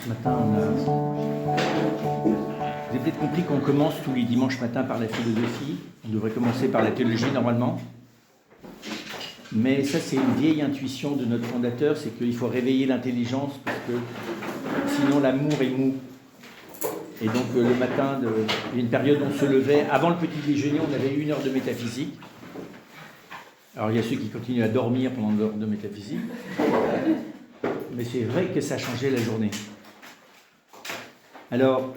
Ce matin, vous avez peut-être compris qu'on commence tous les dimanches matins par la philosophie. On devrait commencer par la théologie normalement. Mais ça, c'est une vieille intuition de notre fondateur, c'est qu'il faut réveiller l'intelligence parce que sinon l'amour est mou. Et donc le matin, il y a une période où on se levait. Avant le petit déjeuner, on avait 1 heure de métaphysique. Alors il y a ceux qui continuent à dormir pendant l'heure de métaphysique. Mais c'est vrai que ça changeait la journée. Alors,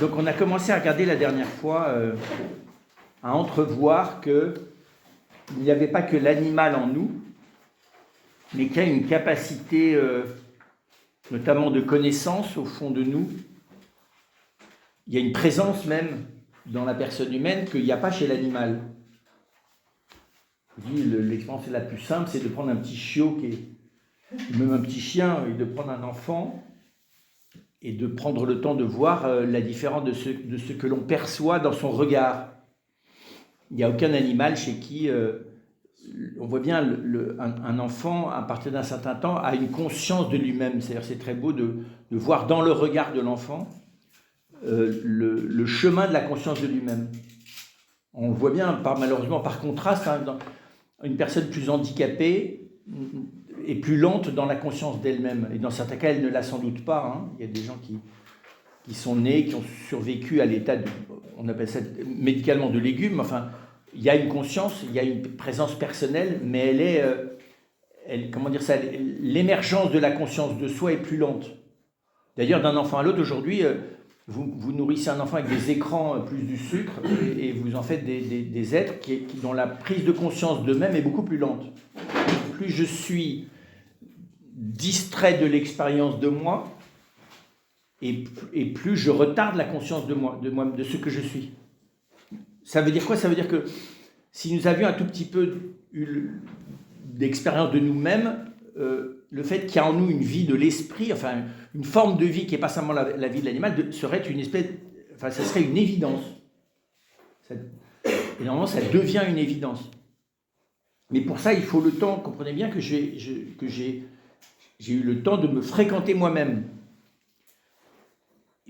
donc on a commencé à regarder la dernière fois, à entrevoir qu'il n'y avait pas que l'animal en nous, mais qu'il y a une capacité, notamment de connaissance au fond de nous. Il y a une présence même dans la personne humaine qu'il n'y a pas chez l'animal. Je dis, l'expérience la plus simple, c'est de prendre un petit chiot, même un petit chien, et de prendre un enfant, et de prendre le temps de voir la différence de ce que l'on perçoit dans son regard. Il n'y a aucun animal chez qui, on voit bien, un enfant, à partir d'un certain temps, a une conscience de lui-même. C'est-à-dire, c'est très beau de voir dans le regard de l'enfant le chemin de la conscience de lui-même. On voit bien, malheureusement, par contraste, une personne plus handicapée est plus lente dans la conscience d'elle-même. Et dans certains cas, elle ne l'a sans doute pas. Il y a des gens qui sont nés, qui ont survécu à l'état, on appelle ça médicalement de légumes. Enfin, il y a une conscience, il y a une présence personnelle, mais l'émergence de la conscience de soi est plus lente. D'ailleurs, d'un enfant à l'autre, aujourd'hui, vous nourrissez un enfant avec des écrans plus du sucre et vous en faites des êtres dont la prise de conscience d'eux-mêmes est beaucoup plus lente. Plus je suis distrait de l'expérience de moi et plus je retarde la conscience de moi, de ce que je suis. Ça veut dire quoi? Ça veut dire que si nous avions un tout petit peu d'expérience de nous-mêmes, le fait qu'il y a en nous une vie de l'esprit, enfin une forme de vie qui n'est pas seulement la vie de l'animal, serait une espèce, enfin ça serait une évidence. Et normalement ça devient une évidence. Mais pour ça il faut le temps. Comprenez bien que j'ai eu le temps de me fréquenter moi-même.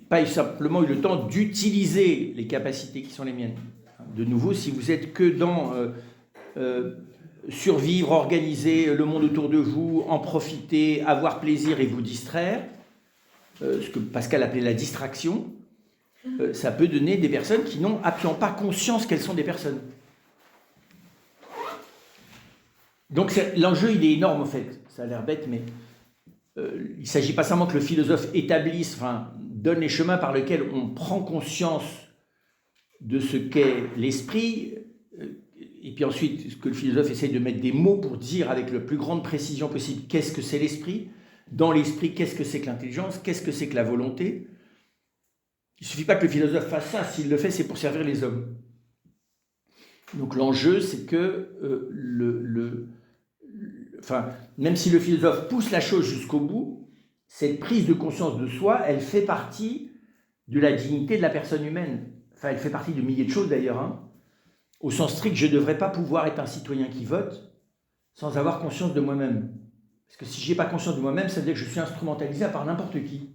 Pas simplement eu le temps d'utiliser les capacités qui sont les miennes. De nouveau, si vous êtes que dans survivre, organiser le monde autour de vous, en profiter, avoir plaisir et vous distraire, ce que Pascal appelait la distraction, ça peut donner des personnes qui n'ont absolument pas conscience qu'elles sont des personnes. Donc l'enjeu, il est énorme en fait. Ça a l'air bête, mais il ne s'agit pas seulement que le philosophe établisse, donne les chemins par lesquels on prend conscience de ce qu'est l'esprit, et puis ensuite, ce que le philosophe essaie de mettre des mots pour dire avec la plus grande précision possible qu'est-ce que c'est l'esprit, dans l'esprit, qu'est-ce que c'est que l'intelligence, qu'est-ce que c'est que la volonté. Il ne suffit pas que le philosophe fasse ça, s'il le fait, c'est pour servir les hommes. Donc l'enjeu, c'est que même si le philosophe pousse la chose jusqu'au bout, cette prise de conscience de soi, elle fait partie de la dignité de la personne humaine. Enfin, elle fait partie de milliers de choses d'ailleurs. Au sens strict, je ne devrais pas pouvoir être un citoyen qui vote sans avoir conscience de moi-même. Parce que si je n'ai pas conscience de moi-même, ça veut dire que je suis instrumentalisé par n'importe qui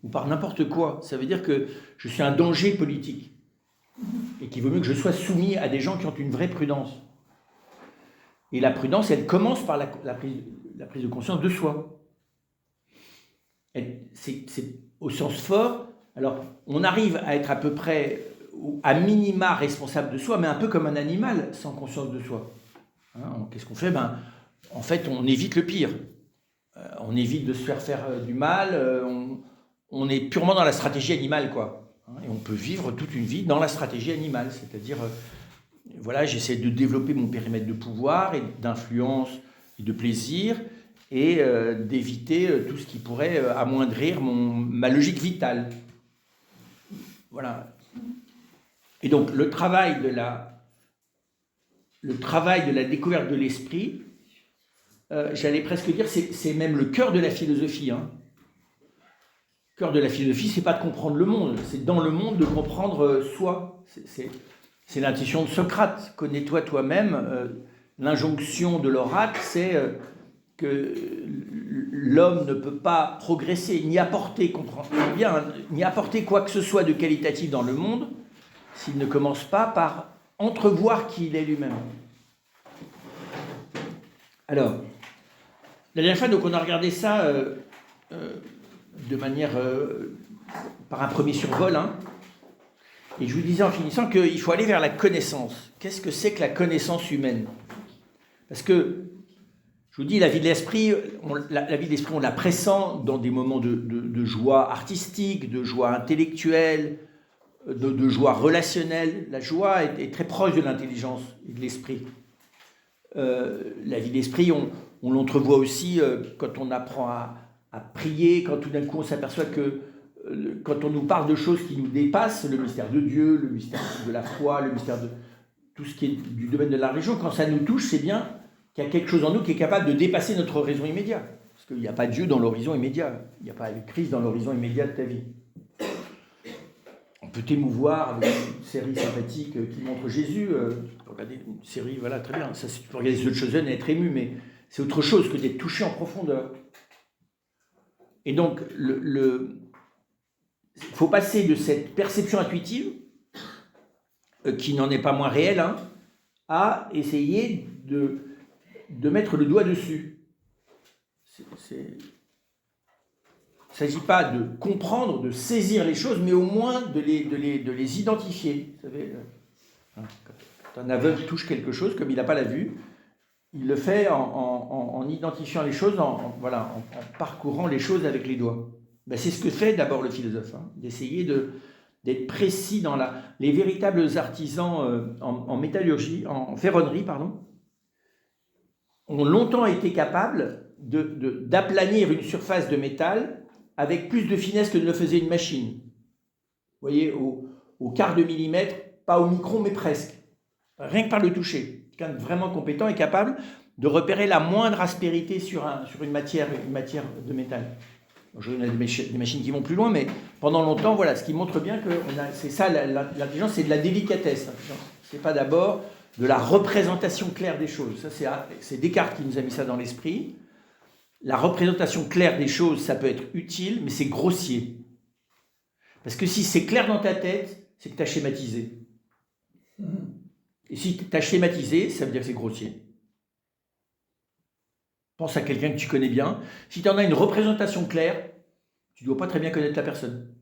ou par n'importe quoi. Ça veut dire que je suis un danger politique et qu'il vaut mieux que je sois soumis à des gens qui ont une vraie prudence. Et la prudence, elle commence par la prise de conscience de soi. C'est au sens fort. Alors, on arrive à être à peu près, à minima, responsable de soi, mais un peu comme un animal sans conscience de soi. Qu'est-ce qu'on fait? En fait, on évite le pire. On évite de se faire du mal. On est purement dans la stratégie animale, quoi. Et on peut vivre toute une vie dans la stratégie animale. C'est-à-dire, j'essaie de développer mon périmètre de pouvoir et d'influence et de plaisir et d'éviter tout ce qui pourrait amoindrir ma logique vitale. Voilà. Et donc, le travail de la découverte de l'esprit, j'allais presque dire, c'est même le cœur de la philosophie. Le cœur de la philosophie, c'est pas de comprendre le monde, c'est dans le monde de comprendre soi. C'est l'intuition de Socrate. Connais-toi toi-même. L'injonction de l'oracle, c'est que l'homme ne peut pas progresser, ni apporter, comprenez bien, hein, ni apporter quoi que ce soit de qualitatif dans le monde, s'il ne commence pas par entrevoir qui il est lui-même. Alors, la dernière fois, donc, on a regardé ça de manière, par un premier survol, hein, et je vous disais en finissant qu'il faut aller vers la connaissance. Qu'est-ce que c'est que la connaissance humaine? Parce que, je vous dis, la vie de l'esprit, on la pressent dans des moments de joie artistique, de joie intellectuelle, de joie relationnelle. La joie est très proche de l'intelligence et de l'esprit. La vie de l'esprit, on l'entrevoit aussi quand on apprend à prier, quand tout d'un coup on s'aperçoit que quand on nous parle de choses qui nous dépassent, le mystère de Dieu, le mystère de la foi, le mystère de tout ce qui est du domaine de la religion, quand ça nous touche, c'est bien qu'il y a quelque chose en nous qui est capable de dépasser notre horizon immédiat. Parce qu'il n'y a pas Dieu dans l'horizon immédiat, il n'y a pas Christ dans l'horizon immédiat de ta vie. On peut t'émouvoir avec une série sympathique qui montre Jésus. Regardez une série, voilà, très bien. Ça, tu peux regarder The Chosen et être ému, mais c'est autre chose que d'être touché en profondeur. Et donc, il faut passer de cette perception intuitive, qui n'en est pas moins réelle, hein, à essayer de mettre le doigt dessus. Il ne s'agit pas de comprendre, de saisir les choses, mais au moins de les identifier. Vous savez, quand un aveugle touche quelque chose, comme il n'a pas la vue, il le fait en identifiant les choses, en parcourant les choses avec les doigts. Ben, c'est ce que fait d'abord le philosophe, hein, d'essayer d'être précis dans les véritables artisans en métallurgie, en ferronnerie, pardon, ont longtemps été capables d'aplanir une surface de métal avec plus de finesse que ne le faisait une machine. Vous voyez, au quart de millimètre, pas au micron, mais presque. Rien que par le toucher. Quelqu'un de vraiment compétent est capable de repérer la moindre aspérité sur une matière de métal. Je a des machines qui vont plus loin, mais pendant longtemps, voilà, ce qui montre bien que c'est ça, l'intelligence, c'est de la délicatesse. C'est pas d'abord de la représentation claire des choses. Ça, c'est Descartes qui nous a mis ça dans l'esprit. La représentation claire des choses, ça peut être utile, mais c'est grossier. Parce que si c'est clair dans ta tête, c'est que tu as schématisé. Et si tu as schématisé, ça veut dire que c'est grossier. Pense à quelqu'un que tu connais bien. Si tu en as une représentation claire, tu ne dois pas très bien connaître la personne.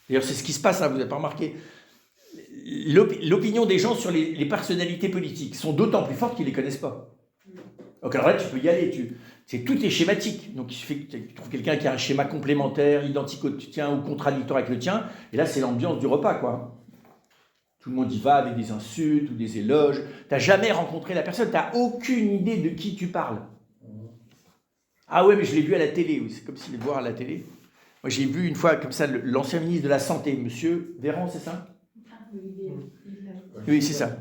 D'ailleurs, c'est ce qui se passe, hein, vous n'avez pas remarqué. L'opinion des gens sur les personnalités politiques sont d'autant plus fortes qu'ils ne les connaissent pas. Donc alors là, tu peux y aller. Tout est schématique. Donc il suffit que tu trouves quelqu'un qui a un schéma complémentaire, identique au tien ou contradictoire avec le tien. Et là, c'est l'ambiance du repas, quoi. Tout le monde y va avec des insultes ou des éloges. Tu n'as jamais rencontré la personne. Tu n'as aucune idée de qui tu parles. Ah ouais, mais je l'ai vu à la télé. Oui, c'est comme s'il allait voir à la télé. Moi, j'ai vu une fois comme ça l'ancien ministre de la Santé, monsieur Véran, c'est ça? Oui, c'est ça.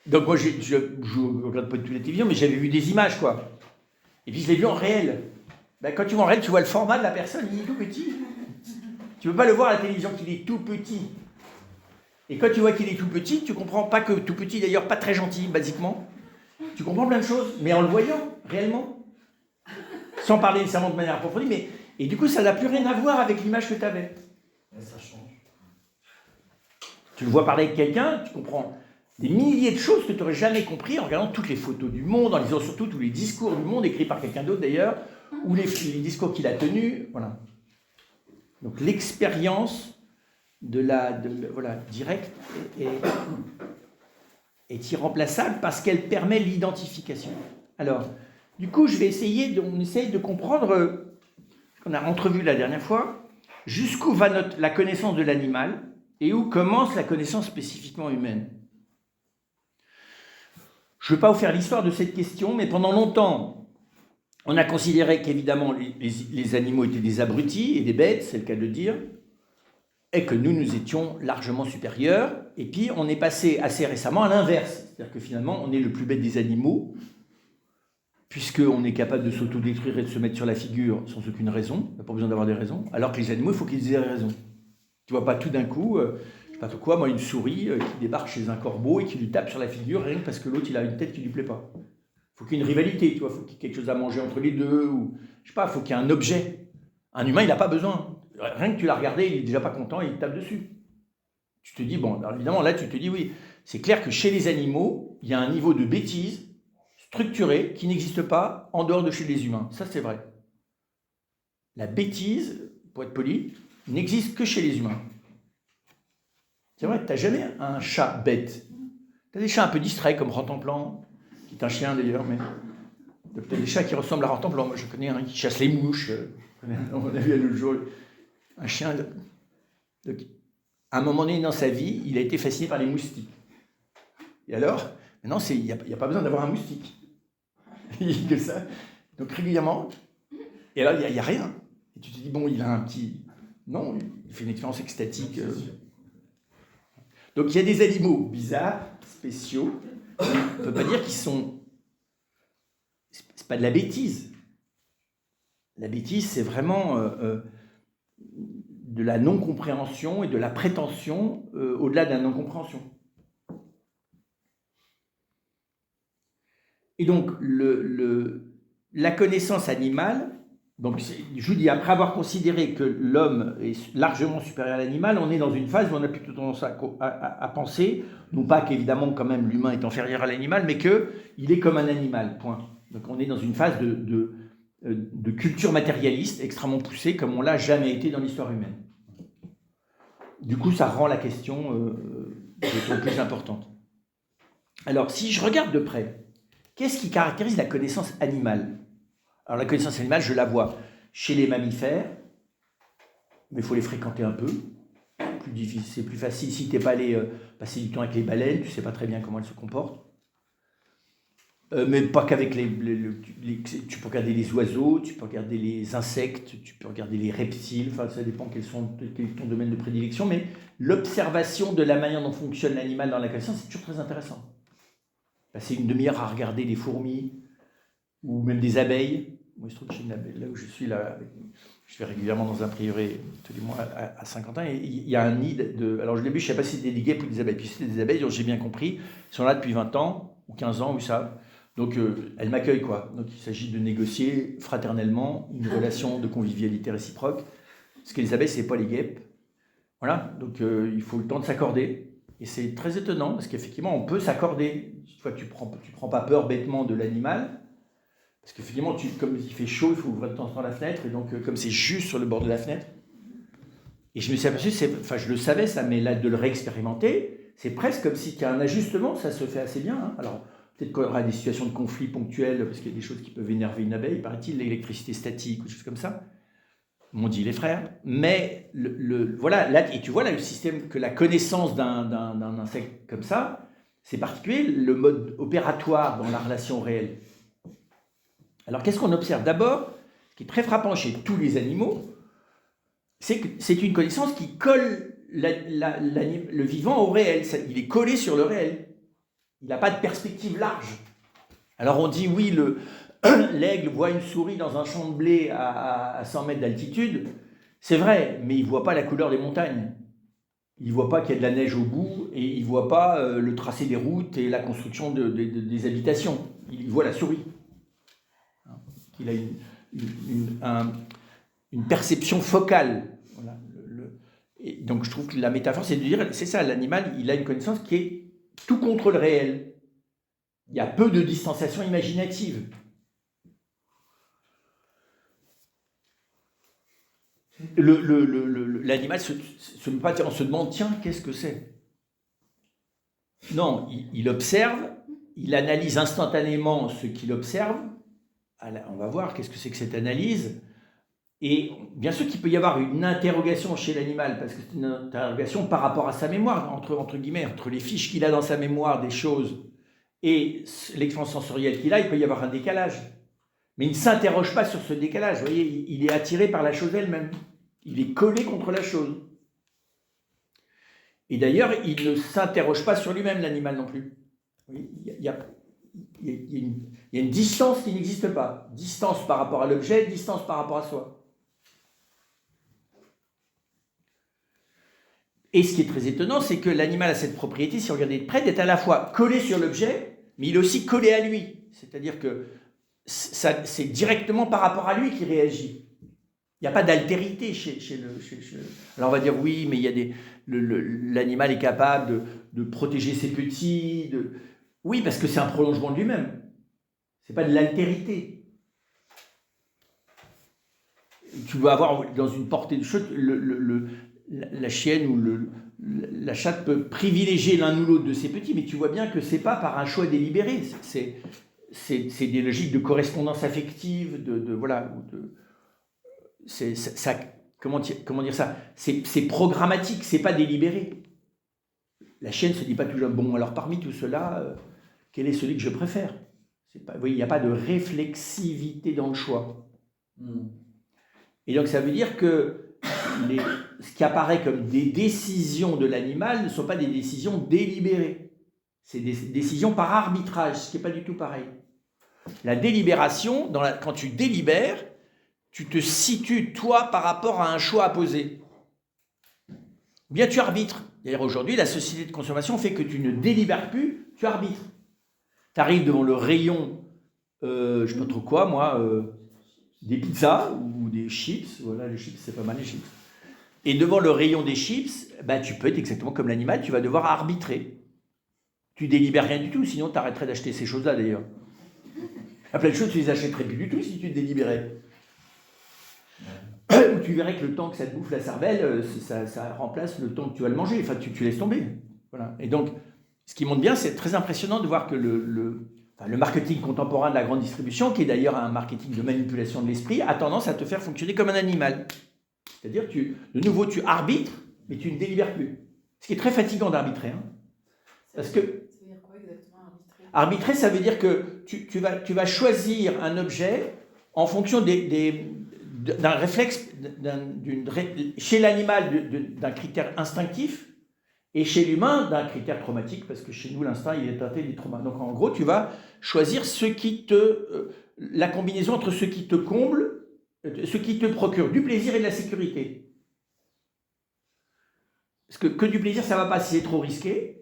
Donc moi, je ne regarde pas du tout la télévision, mais j'avais vu des images, quoi. Et puis je l'ai vu en réel. Ben, quand tu vois en réel, tu vois le format de la personne, il est tout petit. Tu ne peux pas le voir à la télévision qu'il est tout petit. Et quand tu vois qu'il est tout petit, tu comprends pas que tout petit, d'ailleurs pas très gentil, basiquement. Tu comprends plein de choses, mais en le voyant, réellement. Sans parler nécessairement de manière approfondie, mais... Et du coup, ça n'a plus rien à voir avec l'image que tu avais. Ça change. Tu le vois parler avec quelqu'un, tu comprends des milliers de choses que tu n'aurais jamais compris en regardant toutes les photos du monde, en lisant surtout tous les discours du monde, écrits par quelqu'un d'autre d'ailleurs, ou les discours qu'il a tenus. Voilà. Donc l'expérience directe est irremplaçable parce qu'elle permet l'identification. Alors, du coup, on essaye de comprendre ce qu'on a entrevu la dernière fois, jusqu'où va la connaissance de l'animal et où commence la connaissance spécifiquement humaine. Je ne veux pas vous faire l'histoire de cette question, mais pendant longtemps, on a considéré qu'évidemment les animaux étaient des abrutis et des bêtes, c'est le cas de le dire, et que nous étions largement supérieurs. Et puis, on est passé assez récemment à l'inverse. C'est-à-dire que finalement, on est le plus bête des animaux, puisqu'on est capable de s'autodétruire et de se mettre sur la figure sans aucune raison. Il n'y a pas besoin d'avoir des raisons. Alors que les animaux, il faut qu'ils aient des raisons. Tu ne vois pas tout d'un coup, je ne sais pas quoi, moi, une souris qui débarque chez un corbeau et qui lui tape sur la figure, rien que parce que l'autre, il a une tête qui ne lui plaît pas. Il faut qu'il y ait une rivalité, tu vois, il faut qu'il y ait quelque chose à manger entre les deux, ou je sais pas, il faut qu'il y ait un objet. Un humain, il n'a pas besoin. Rien que tu l'as regardé, il est déjà pas content, il tape dessus. Tu te dis, bon, alors évidemment, là, tu te dis, oui, c'est clair que chez les animaux, il y a un niveau de bêtise structuré qui n'existe pas en dehors de chez les humains. Ça, c'est vrai. La bêtise, pour être poli, n'existe que chez les humains. C'est vrai, tu n'as jamais un chat bête. Tu as des chats un peu distraits, comme Rantanplan, qui est un chien d'ailleurs, mais tu as des chats qui ressemblent à Rantanplan. Moi, je connais un qui chasse les mouches. On a vu l'autre jour un chien. À un moment donné dans sa vie, il a été fasciné par les moustiques. Et alors, maintenant, il n'y a pas besoin d'avoir un moustique. Il que ça. Donc régulièrement, et alors il n'y a rien. Et tu te dis, bon, il a un petit... Non, il fait une expérience extatique. Donc il y a des animaux bizarres, spéciaux. On ne peut pas dire qu'ils sont... C'est pas de la bêtise. La bêtise, c'est vraiment de la non-compréhension et de la prétention au-delà de la non-compréhension. Et donc, la connaissance animale, donc je vous dis, après avoir considéré que l'homme est largement supérieur à l'animal, on est dans une phase où on a plutôt tendance à penser, non pas qu'évidemment quand même l'humain est inférieur à l'animal, mais qu'il est comme un animal, point. Donc on est dans une phase de culture matérialiste extrêmement poussée, comme on l'a jamais été dans l'histoire humaine. Du coup, ça rend la question d'autant plus importante. Alors, si je regarde de près, qu'est-ce qui caractérise la connaissance animale? Alors la connaissance animale, je la vois chez les mammifères, mais il faut les fréquenter un peu. C'est plus facile si tu n'es pas allé passer du temps avec les baleines, tu ne sais pas très bien comment elles se comportent. Mais pas qu'avec tu peux regarder les oiseaux, tu peux regarder les insectes, tu peux regarder les reptiles, enfin ça dépend quel est ton domaine de prédilection, mais l'observation de la manière dont fonctionne l'animal dans la connaissance, c'est toujours très intéressant. Passer une demi-heure à regarder des fourmis ou même des abeilles. Moi, je trouve que là où je suis, je vais régulièrement dans un prieuré tous les mois à Saint-Quentin, et il y a un nid de... Alors, au début, je ne sais pas si c'était des guêpes ou des abeilles. Puis c'était des abeilles, donc j'ai bien compris. Ils sont là depuis 20 ans ou 15 ans, ou ça. Donc, elles m'accueillent, quoi. Donc, il s'agit de négocier fraternellement une relation de convivialité réciproque. Parce que les abeilles, ce n'est pas les guêpes. Voilà, donc il faut le temps de s'accorder. Et c'est très étonnant, parce qu'effectivement, on peut s'accorder. Une fois que tu prends pas peur bêtement de l'animal, parce qu'effectivement, comme il fait chaud, il faut ouvrir de temps en temps la fenêtre, et donc comme c'est juste sur le bord de la fenêtre, et je me suis aperçu, je le savais ça, mais là, de le réexpérimenter, c'est presque comme si tu as un ajustement, ça se fait assez bien. Hein. Alors, peut-être qu'il y aura des situations de conflit ponctuelles, parce qu'il y a des choses qui peuvent énerver une abeille, paraît-il, l'électricité statique, ou des choses comme ça, m'ont dit les frères, mais voilà, là, et tu vois là le système, que la connaissance d'un insecte comme ça, c'est particulier, le mode opératoire dans la relation réelle. Alors qu'est-ce qu'on observe? D'abord, ce qui est très frappant chez tous les animaux, c'est que c'est une connaissance qui colle le vivant au réel, il est collé sur le réel, il n'a pas de perspective large. Alors on dit oui, l'aigle voit une souris dans un champ de blé à 100 mètres d'altitude, c'est vrai, mais il ne voit pas la couleur des montagnes. Il ne voit pas qu'il y a de la neige au bout, et il ne voit pas le tracé des routes et la construction des habitations. Il voit la souris. Il a une perception focale. Voilà, et donc je trouve que la métaphore, c'est de dire, c'est ça, l'animal, il a une connaissance qui est tout contre le réel. Il y a peu de distanciation imaginative. L'animal on se demande, tiens, qu'est-ce que c'est? Non, il observe, il analyse instantanément ce qu'il observe. On va voir qu'est-ce que c'est que cette analyse. Et bien sûr qu'il peut y avoir une interrogation chez l'animal, parce que c'est une interrogation par rapport à sa mémoire, entre guillemets, entre les fiches qu'il a dans sa mémoire des choses et l'expérience sensorielle qu'il a, il peut y avoir un décalage. Mais il ne s'interroge pas sur ce décalage. Vous voyez, il est attiré par la chose elle-même. Il est collé contre la chose. Et d'ailleurs, il ne s'interroge pas sur lui-même, l'animal non plus. Il y a une distance qui n'existe pas. Distance par rapport à l'objet, distance par rapport à soi. Et ce qui est très étonnant, c'est que l'animal a cette propriété, si on regarde de près, d'être à la fois collé sur l'objet, mais il est aussi collé à lui. C'est-à-dire que c'est directement par rapport à lui qu'il réagit. Il n'y a pas d'altérité chez le... Alors on va dire oui, mais il y a l'animal est capable de protéger ses petits. Oui, parce que c'est un prolongement de lui-même. Ce n'est pas de l'altérité. Tu vas avoir dans une portée de chute, la chienne ou la chatte peut privilégier l'un ou l'autre de ses petits, mais tu vois bien que ce n'est pas par un choix délibéré. C'est des logiques de correspondance affective, voilà. Comment dire ça, c'est programmatique, c'est pas délibéré. La chienne se dit pas toujours bon, alors parmi tout cela, quel est celui que je préfère? Vous voyez, il n'y a pas de réflexivité dans le choix. Et donc ça veut dire que ce qui apparaît comme des décisions de l'animal ne sont pas des décisions délibérées. C'est des décisions par arbitrage, ce qui n'est pas du tout pareil. La délibération, quand tu délibères, tu te situes, toi, par rapport à un choix à poser. Ou bien tu arbitres. D'ailleurs, aujourd'hui, la société de consommation fait que tu ne délibères plus, tu arbitres. Tu arrives devant le rayon, je ne sais pas trop quoi, moi, des pizzas ou des chips. Voilà, les chips, c'est pas mal les chips. Et devant le rayon des chips, tu peux être exactement comme l'animal, tu vas devoir arbitrer. Tu délibères rien du tout, sinon tu arrêterais d'acheter ces choses-là, d'ailleurs. Il y a plein de choses, tu les achèterais plus du tout si tu délibérais. Tu verrais que le temps que ça te bouffe la cervelle, ça remplace le temps que tu vas le manger. Enfin, tu laisses tomber. Voilà. Et donc, ce qui montre bien, c'est très impressionnant de voir que le marketing contemporain de la grande distribution, qui est d'ailleurs un marketing de manipulation de l'esprit, a tendance à te faire fonctionner comme un animal. C'est-à-dire, de nouveau, tu arbitres, mais tu ne délibères plus. Ce qui est très fatigant d'arbitrer. Parce que... Ça veut dire quoi exactement, arbitrer ? Arbitrer, ça veut dire que tu vas choisir un objet en fonction d'un réflexe, chez l'animal d'un critère instinctif, et chez l'humain d'un critère traumatique, parce que chez nous l'instinct il est teinté des traumas. Donc en gros tu vas choisir la combinaison entre ce qui te comble, ce qui te procure du plaisir et de la sécurité. Parce que du plaisir ça ne va pas si c'est trop risqué,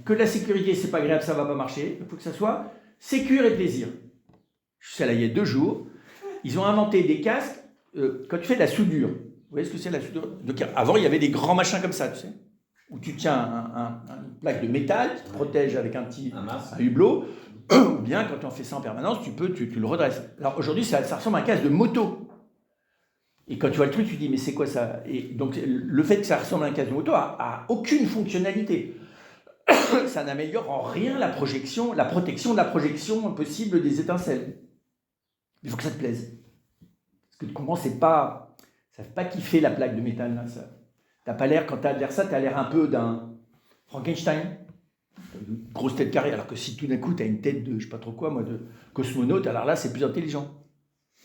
que de la sécurité c'est pas agréable, ça ne va pas marcher, il faut que ça soit sécure et plaisir. Je suis allé il y a 2 jours, ils ont inventé des casques quand tu fais de la soudure. Vous voyez ce que c'est la soudure? Donc, avant il y avait des grands machins comme ça, tu sais, où tu tiens une plaque de métal qui te protège avec un hublot, ou bien quand on fait ça en permanence, tu le redresses. Alors aujourd'hui, ça ressemble à un casque de moto. Et quand tu vois le truc, tu te dis, mais c'est quoi ça? Et donc le fait que ça ressemble à un casque de moto a aucune fonctionnalité. Ça n'améliore en rien la protection de la projection possible des étincelles. Il faut que ça te plaise. Parce que tu comprends, ça ne fait pas kiffer la plaque de métal, là, ça. T'as pas l'air, quand tu as l'air ça, tu as l'air un peu d'un Frankenstein. Une grosse tête carrée, alors que si tout d'un coup tu as une tête de, je sais pas trop quoi, moi, de cosmonaute, alors là c'est plus intelligent.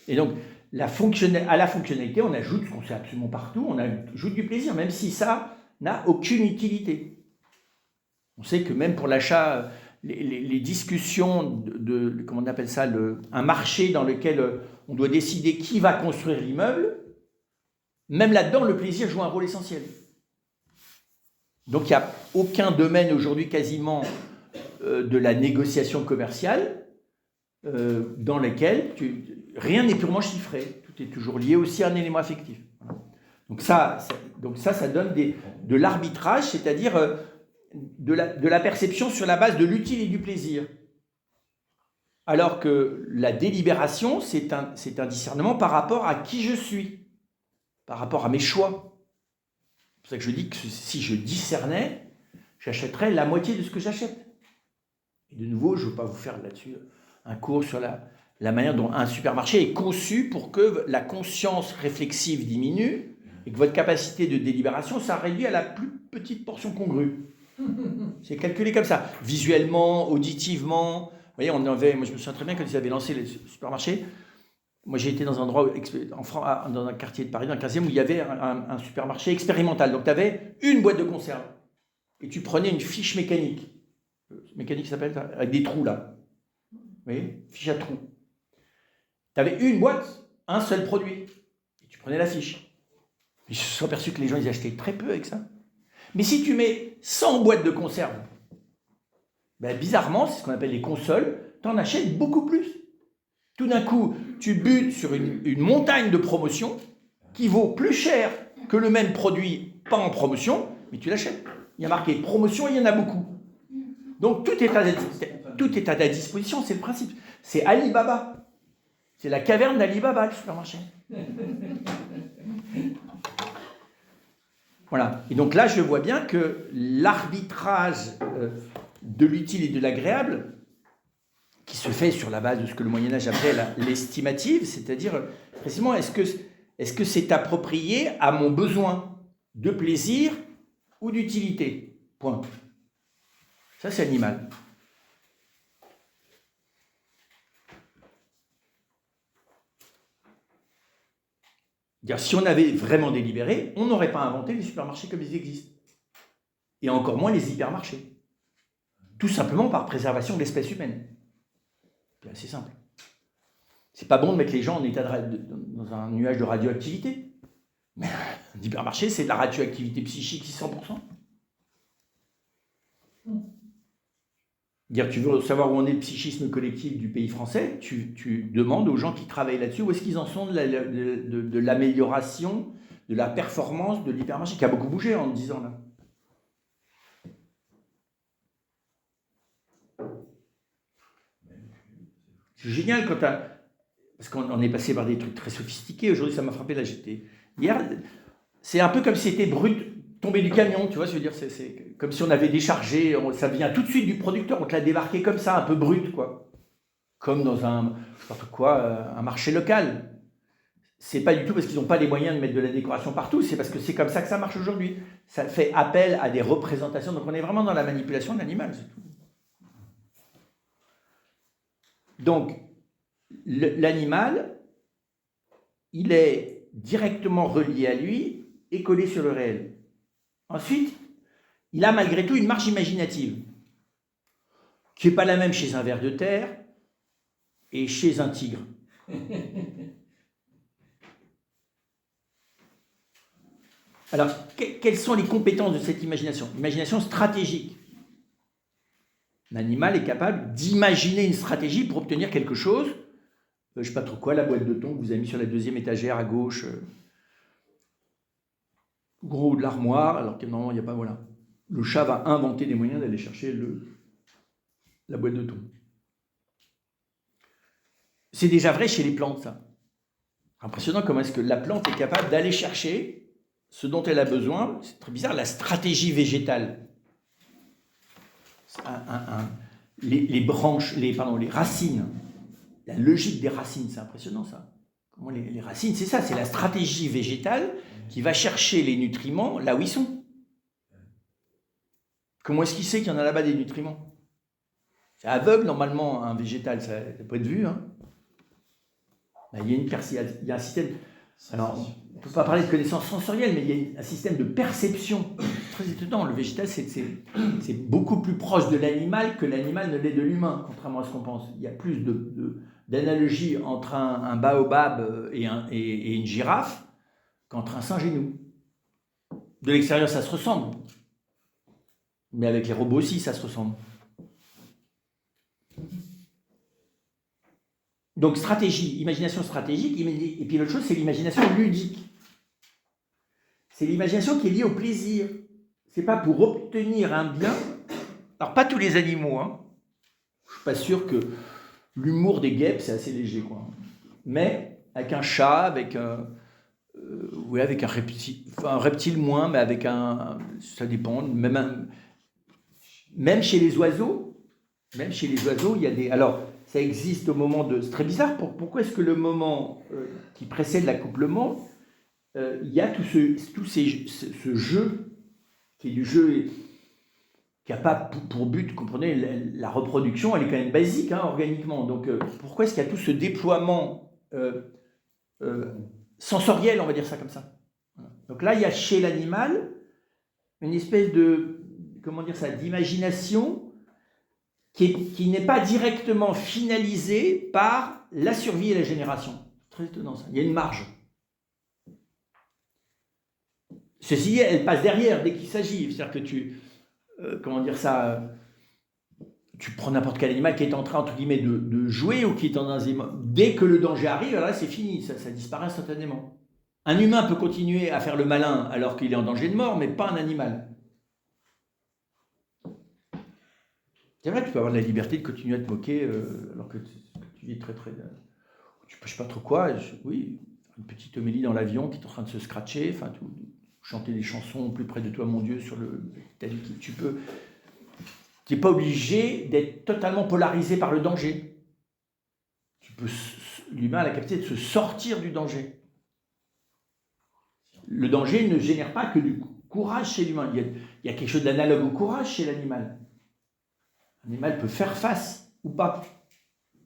Et donc, à la fonctionnalité, on ajoute ce qu'on sait absolument partout, on ajoute du plaisir, même si ça n'a aucune utilité. On sait que même pour l'achat, les discussions comment on appelle ça, un marché dans lequel on doit décider qui va construire l'immeuble, même là-dedans, le plaisir joue un rôle essentiel. Donc, il n'y a aucun domaine aujourd'hui quasiment de la négociation commerciale dans lequel rien n'est purement chiffré. Tout est toujours lié aussi à un élément affectif. Donc ça donne de l'arbitrage, c'est-à-dire de la perception sur la base de l'utile et du plaisir. Alors que la délibération, c'est un discernement par rapport à qui je suis, par rapport à mes choix. C'est pour ça que je dis que si je discernais, j'achèterais la moitié de ce que j'achète. Et de nouveau, je ne veux pas vous faire là-dessus un cours sur la manière dont un supermarché est conçu pour que la conscience réflexive diminue et que votre capacité de délibération, ça réduit à la plus petite portion congrue. C'est calculé comme ça, visuellement, auditivement. Vous voyez, moi je me souviens très bien quand ils avaient lancé les supermarchés. Moi, j'ai été dans un endroit, dans un quartier de Paris, dans le 15e, où il y avait un supermarché expérimental. Donc, tu avais une boîte de conserve. Et tu prenais une fiche mécanique. Mécanique s'appelle, avec des trous là. Vous voyez, fiche à trous. Tu avais une boîte, un seul produit. Et tu prenais la fiche. Ils se sont aperçus que les gens, ils achetaient très peu avec ça. Mais si tu mets 100 boîtes de conserve, bizarrement, c'est ce qu'on appelle les consoles, tu en achètes beaucoup plus. Tout d'un coup, tu butes sur une montagne de promotion qui vaut plus cher que le même produit, pas en promotion, mais tu l'achètes. Il y a marqué promotion, il y en a beaucoup. Donc tout est à ta disposition, c'est le principe. C'est Alibaba. C'est la caverne d'Alibaba, le supermarché. Voilà. Et donc là, je vois bien que l'arbitrage de l'utile et de l'agréable, qui se fait sur la base de ce que le Moyen-Âge appelait l'estimative, c'est-à-dire, précisément, est-ce que c'est approprié à mon besoin de plaisir ou d'utilité? Point. Ça, c'est animal. Si on avait vraiment délibéré, on n'aurait pas inventé les supermarchés comme ils existent. Et encore moins les hypermarchés. Tout simplement par préservation de l'espèce humaine. C'est assez simple. C'est pas bon de mettre les gens en état dans un nuage de radioactivité. Mais un hypermarché, c'est de la radioactivité psychique 600%. Dire, tu veux savoir où en est le psychisme collectif du pays français, tu demandes aux gens qui travaillent là-dessus où est-ce qu'ils en sont de l'amélioration, de la performance de l'hypermarché, qui a beaucoup bougé en 10 ans là. C'est génial quand parce qu'on est passé par des trucs très sophistiqués. Aujourd'hui, ça m'a frappé. Là, hier, c'est un peu comme si c'était brut, tombé du camion, tu vois, je veux dire, c'est comme si on avait déchargé, ça vient tout de suite du producteur, on te l'a débarqué comme ça, un peu brut, quoi. Comme dans un marché local. C'est pas du tout parce qu'ils n'ont pas les moyens de mettre de la décoration partout, c'est parce que c'est comme ça que ça marche aujourd'hui. Ça fait appel à des représentations, donc on est vraiment dans la manipulation de l'animal, c'est tout. Donc, l'animal, il est directement relié à lui et collé sur le réel. Ensuite, il a malgré tout une marge imaginative, qui n'est pas la même chez un ver de terre et chez un tigre. Alors, quelles sont les compétences de cette imagination? Imagination stratégique. L'animal est capable d'imaginer une stratégie pour obtenir quelque chose. Je ne sais pas trop quoi, la boîte de thon que vous avez mis sur la deuxième étagère à gauche, gros de l'armoire, alors que normalement il n'y a pas, voilà. Le chat va inventer des moyens d'aller chercher la boîte de thon. C'est déjà vrai chez les plantes, ça. Impressionnant comment est-ce que la plante est capable d'aller chercher ce dont elle a besoin. C'est très bizarre, la stratégie végétale. Les branches, les racines, la logique des racines, c'est impressionnant ça. Comment les racines, c'est ça, c'est la stratégie végétale qui va chercher les nutriments là où ils sont. Comment est-ce qu'il sait qu'il y en a là-bas des nutriments? C'est aveugle normalement un végétal, ça peut être vu. Hein. Là, il y a un système. Alors, on ne peut pas parler de connaissance sensorielle, mais il y a un système de perception très étonnant. Le végétal, c'est beaucoup plus proche de l'animal que l'animal ne l'est de l'humain, contrairement à ce qu'on pense. Il y a plus d'analogie entre un baobab et une girafe qu'entre un singe et nous. De l'extérieur, ça se ressemble. Mais avec les robots aussi, ça se ressemble. Donc stratégie, imagination stratégique, et puis l'autre chose, c'est l'imagination ludique. C'est l'imagination qui est liée au plaisir. C'est pas pour obtenir un bien. Alors pas tous les animaux, hein. Je suis pas sûr que l'humour des guêpes, c'est assez léger, quoi. Mais avec un chat, avec un reptile, enfin un reptile moins, mais avec ça dépend. Même chez les oiseaux, il y a des. Alors, ça existe au moment de. C'est très bizarre. Pourquoi est-ce que le moment qui précède l'accouplement, il y a ce jeu qui est du jeu qui n'a pas pour but, comprenez, la reproduction, elle est quand même basique, hein, organiquement. Donc, pourquoi est-ce qu'il y a tout ce déploiement sensoriel, on va dire ça comme ça. Voilà. Donc là, il y a chez l'animal une espèce de, d'imagination qui n'est pas directement finalisée par la survie et la génération. Très étonnant ça. Il y a une marge. Ceci dit, elle passe derrière dès qu'il s'agit. C'est-à-dire que tu prends n'importe quel animal qui est en train, entre guillemets, de jouer ou qui est dans un... Dès que le danger arrive, alors là, c'est fini, ça disparaît instantanément. Un humain peut continuer à faire le malin alors qu'il est en danger de mort, mais pas un animal. C'est vrai que tu peux avoir la liberté de continuer à te moquer alors que tu vis très très... Tu peux, je sais pas trop quoi, oui, une petite homélie dans l'avion qui est en train de se scratcher, enfin, chanter des chansons plus près de toi, mon Dieu, sur le... Tu peux... Tu n'es pas obligé d'être totalement polarisé par le danger. L'humain a la capacité de se sortir du danger. Le danger ne génère pas que du courage chez l'humain. Il y a quelque chose d'analogue au courage chez l'animal. L'animal peut faire face ou pas,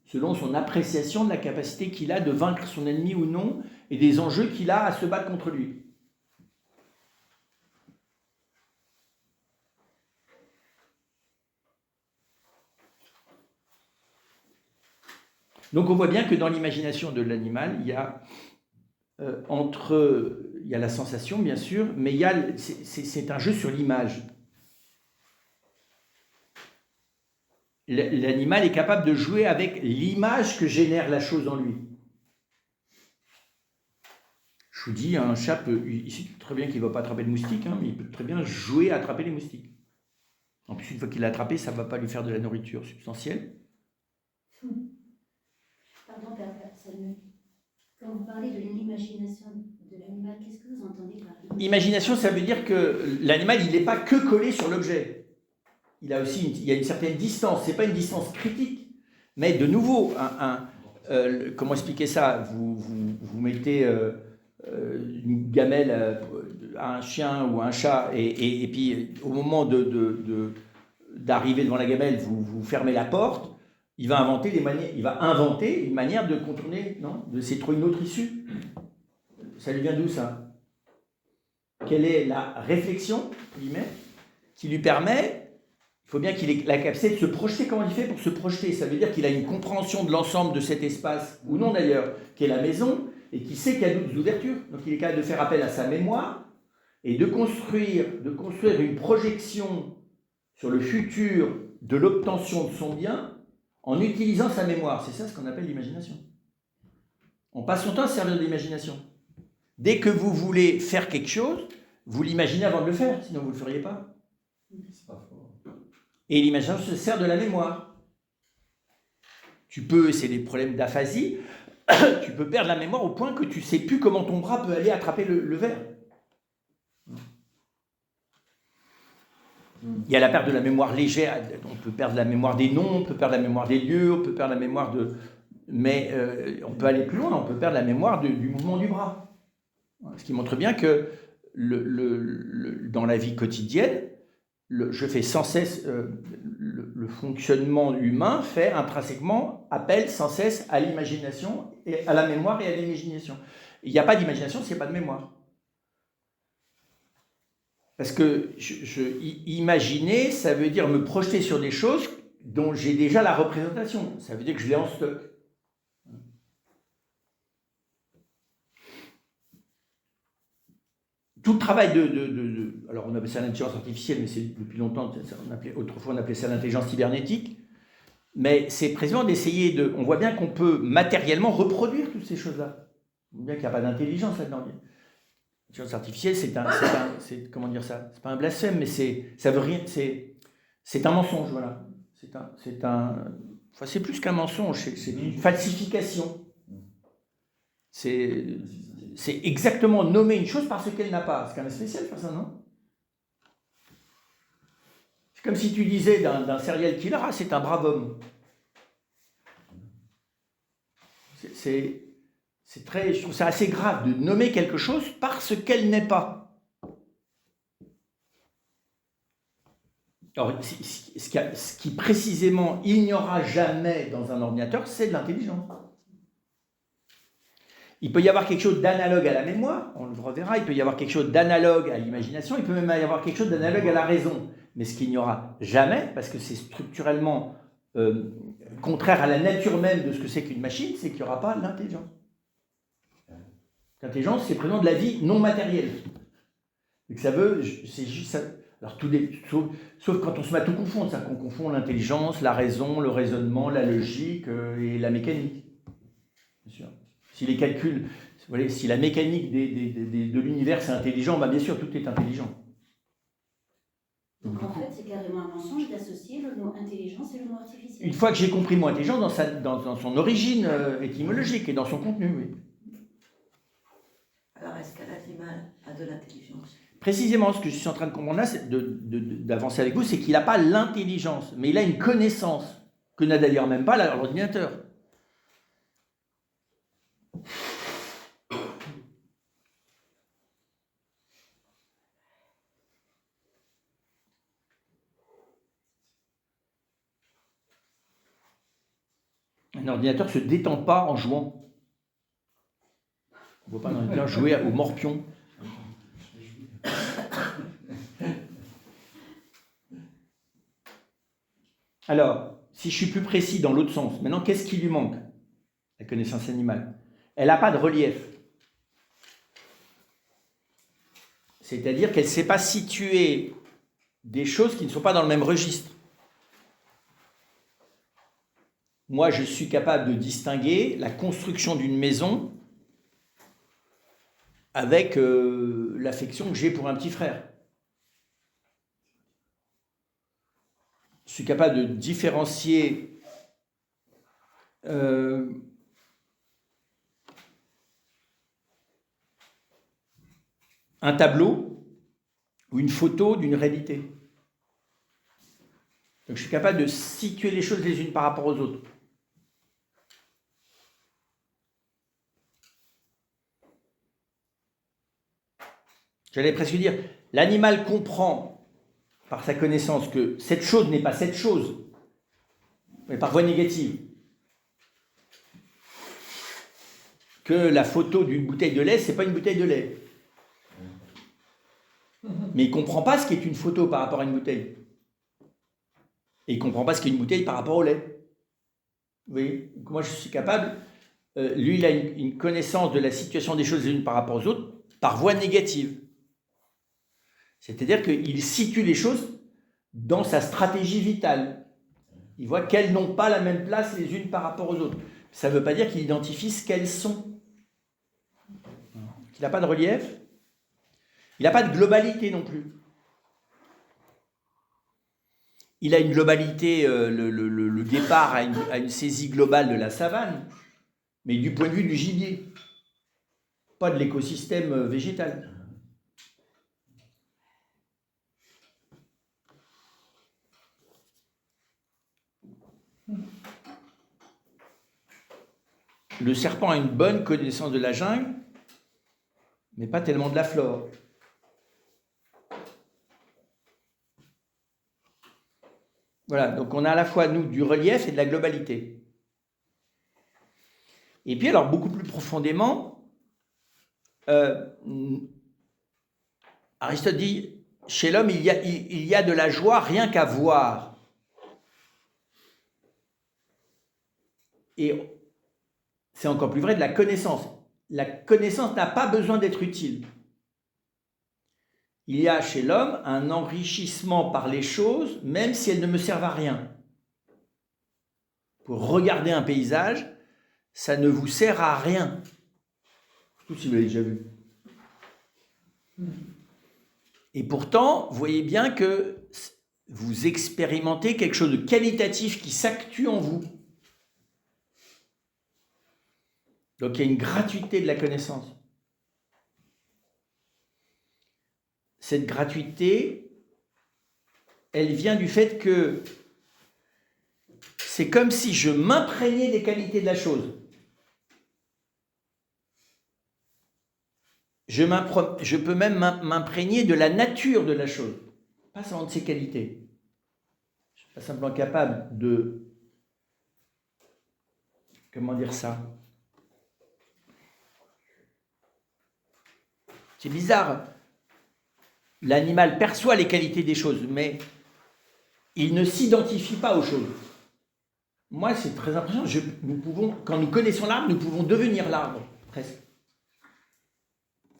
selon son appréciation de la capacité qu'il a de vaincre son ennemi ou non, et des enjeux qu'il a à se battre contre lui. Donc on voit bien que dans l'imagination de l'animal, il y a il y a la sensation, bien sûr, mais c'est un jeu sur l'image. L'animal est capable de jouer avec l'image que génère la chose en lui. Je vous dis, un chat peut, il sait très bien qu'il ne va pas attraper le moustique, mais il peut très bien jouer à attraper les moustiques. En plus, une fois qu'il l'a attrapé, ça ne va pas lui faire de la nourriture substantielle. Pardon, Père Salmon. Quand vous parlez de l'imagination de l'animal, qu'est-ce que vous entendez par imagination? Ça veut dire que l'animal, il n'est pas que collé sur l'objet. Il y a une certaine distance. Ce n'est pas une distance critique. Mais de nouveau, comment expliquer ça? Vous mettez une gamelle à un chien ou à un chat, et puis au moment d'arriver devant la gamelle, vous fermez la porte. Il va inventer une manière de contourner, non? De s'y trouver une autre issue. Ça lui vient d'où, ça? Quelle est la réflexion, qui lui permet, il faut bien qu'il ait la capacité de se projeter. Comment il fait pour se projeter? Ça veut dire qu'il a une compréhension de l'ensemble de cet espace, ou non d'ailleurs, qui est la maison, et qui sait qu'il y a d'autres ouvertures. Donc il est capable de faire appel à sa mémoire, et de construire une projection sur le futur de l'obtention de son bien, en utilisant sa mémoire. C'est ça ce qu'on appelle l'imagination. On passe son temps à se servir de l'imagination. Dès que vous voulez faire quelque chose, vous l'imaginez avant de le faire, sinon vous ne le feriez pas. C'est pas faux. Et l'imagination se sert de la mémoire. Tu peux, c'est des problèmes d'aphasie, tu peux perdre la mémoire au point que tu ne sais plus comment ton bras peut aller attraper le verre. Il y a la perte de la mémoire légère, on peut perdre la mémoire des noms, on peut perdre la mémoire des lieux, on peut perdre la mémoire de... Mais on peut aller plus loin, on peut perdre la mémoire du mouvement du bras. Ce qui montre bien que dans la vie quotidienne, je fais sans cesse... le fonctionnement humain fait intrinsèquement appel sans cesse à l'imagination, et à la mémoire et à l'imagination. Il n'y a pas d'imagination s'il n'y a pas de mémoire. Parce que imaginer, ça veut dire me projeter sur des choses dont j'ai déjà la représentation. Ça veut dire que je l'ai en stock. Tout le travail alors on appelle ça l'intelligence artificielle, mais c'est depuis longtemps, autrefois on appelait ça l'intelligence cybernétique, mais c'est précisément d'essayer on voit bien qu'on peut matériellement reproduire toutes ces choses-là. On voit bien qu'il n'y a pas d'intelligence là-dedans. L'intelligence artificielle, c'est comment dire ça? C'est pas un blasphème, mais ça veut rien. C'est un mensonge, voilà. C'est plus qu'un mensonge, c'est une falsification. C'est exactement nommer une chose parce qu'elle n'a pas. C'est quand même spécial de faire ça, non? C'est comme si tu disais d'un serial killer, ah, c'est un brave homme. Je trouve ça assez grave de nommer quelque chose parce qu'elle n'est pas. Alors, ce qui précisément il n'y aura jamais dans un ordinateur, c'est de l'intelligence. Il peut y avoir quelque chose d'analogue à la mémoire, on le reverra, il peut y avoir quelque chose d'analogue à l'imagination, il peut même y avoir quelque chose d'analogue à la raison. Mais ce qu'il n'y aura jamais, parce que c'est structurellement contraire à la nature même de ce que c'est qu'une machine, c'est qu'il n'y aura pas l'intelligence. L'intelligence, c'est présent de la vie non matérielle. Donc c'est juste ça. Alors, sauf quand on se met à tout confondre, c'est-à-dire qu'on confond l'intelligence, la raison, le raisonnement, la logique et la mécanique. Bien sûr. Si les calculs, vous voyez, si la mécanique de l'univers c'est intelligent, bien sûr, tout est intelligent. Donc en fait, c'est carrément un mensonge d'associer le mot intelligence et le mot artificiel. Une fois que j'ai compris le mot intelligence dans son origine étymologique et dans son contenu, oui. Alors, est-ce qu'un animal a de l'intelligence? Précisément, ce que je suis en train de comprendre là, c'est d'avancer avec vous, c'est qu'il n'a pas l'intelligence, mais il a une connaissance, que n'a d'ailleurs même pas l'ordinateur. Un ordinateur ne se détend pas en jouant. On ne voit pas un ordinateur jouer au morpion. Alors, si je suis plus précis dans l'autre sens, maintenant, qu'est-ce qui lui manque? La connaissance animale. Elle n'a pas de relief. C'est-à-dire qu'elle ne sait pas situer des choses qui ne sont pas dans le même registre. Moi, je suis capable de distinguer la construction d'une maison avec l'affection que j'ai pour un petit frère. Je suis capable de différencier un tableau ou une photo d'une réalité. Donc je suis capable de situer les choses les unes par rapport aux autres. J'allais presque dire, l'animal comprend par sa connaissance que cette chose n'est pas cette chose, mais par voie négative. Que la photo d'une bouteille de lait, c'est pas une bouteille de lait. Mais il ne comprend pas ce qu'est une photo par rapport à une bouteille. Et il ne comprend pas ce qu'est une bouteille par rapport au lait. Vous voyez? Donc moi, je suis capable, lui, il a une connaissance de la situation des choses les unes par rapport aux autres par voie négative. C'est-à-dire qu'il situe les choses dans sa stratégie vitale. Il voit qu'elles n'ont pas la même place les unes par rapport aux autres. Ça ne veut pas dire qu'il identifie ce qu'elles sont. Il n'a pas de relief. Il n'a pas de globalité non plus. Il a une globalité, le guépard a une saisie globale de la savane, mais du point de vue du gibier, pas de l'écosystème végétal. Le serpent a une bonne connaissance de la jungle, mais pas tellement de la flore. Voilà, donc on a à la fois, nous, du relief et de la globalité. Et puis, alors, beaucoup plus profondément, Aristote dit, chez l'homme, il y a de la joie rien qu'à voir. Et c'est encore plus vrai de la connaissance. La connaissance n'a pas besoin d'être utile. Il y a chez l'homme un enrichissement par les choses, même si elles ne me servent à rien. Pour regarder un paysage, ça ne vous sert à rien. Surtout si vous l'avez déjà vu. Et pourtant, vous voyez bien que vous expérimentez quelque chose de qualitatif qui s'actue en vous. Donc il y a une gratuité de la connaissance. Cette gratuité, elle vient du fait que c'est comme si je m'imprégnais des qualités de la chose. Je peux même m'imprégner de la nature de la chose, pas seulement de ses qualités. Je ne suis pas simplement capable de... Comment dire ça? C'est bizarre. L'animal perçoit les qualités des choses, mais il ne s'identifie pas aux choses. Moi, c'est très impressionnant. Quand nous connaissons l'arbre, nous pouvons devenir l'arbre, presque.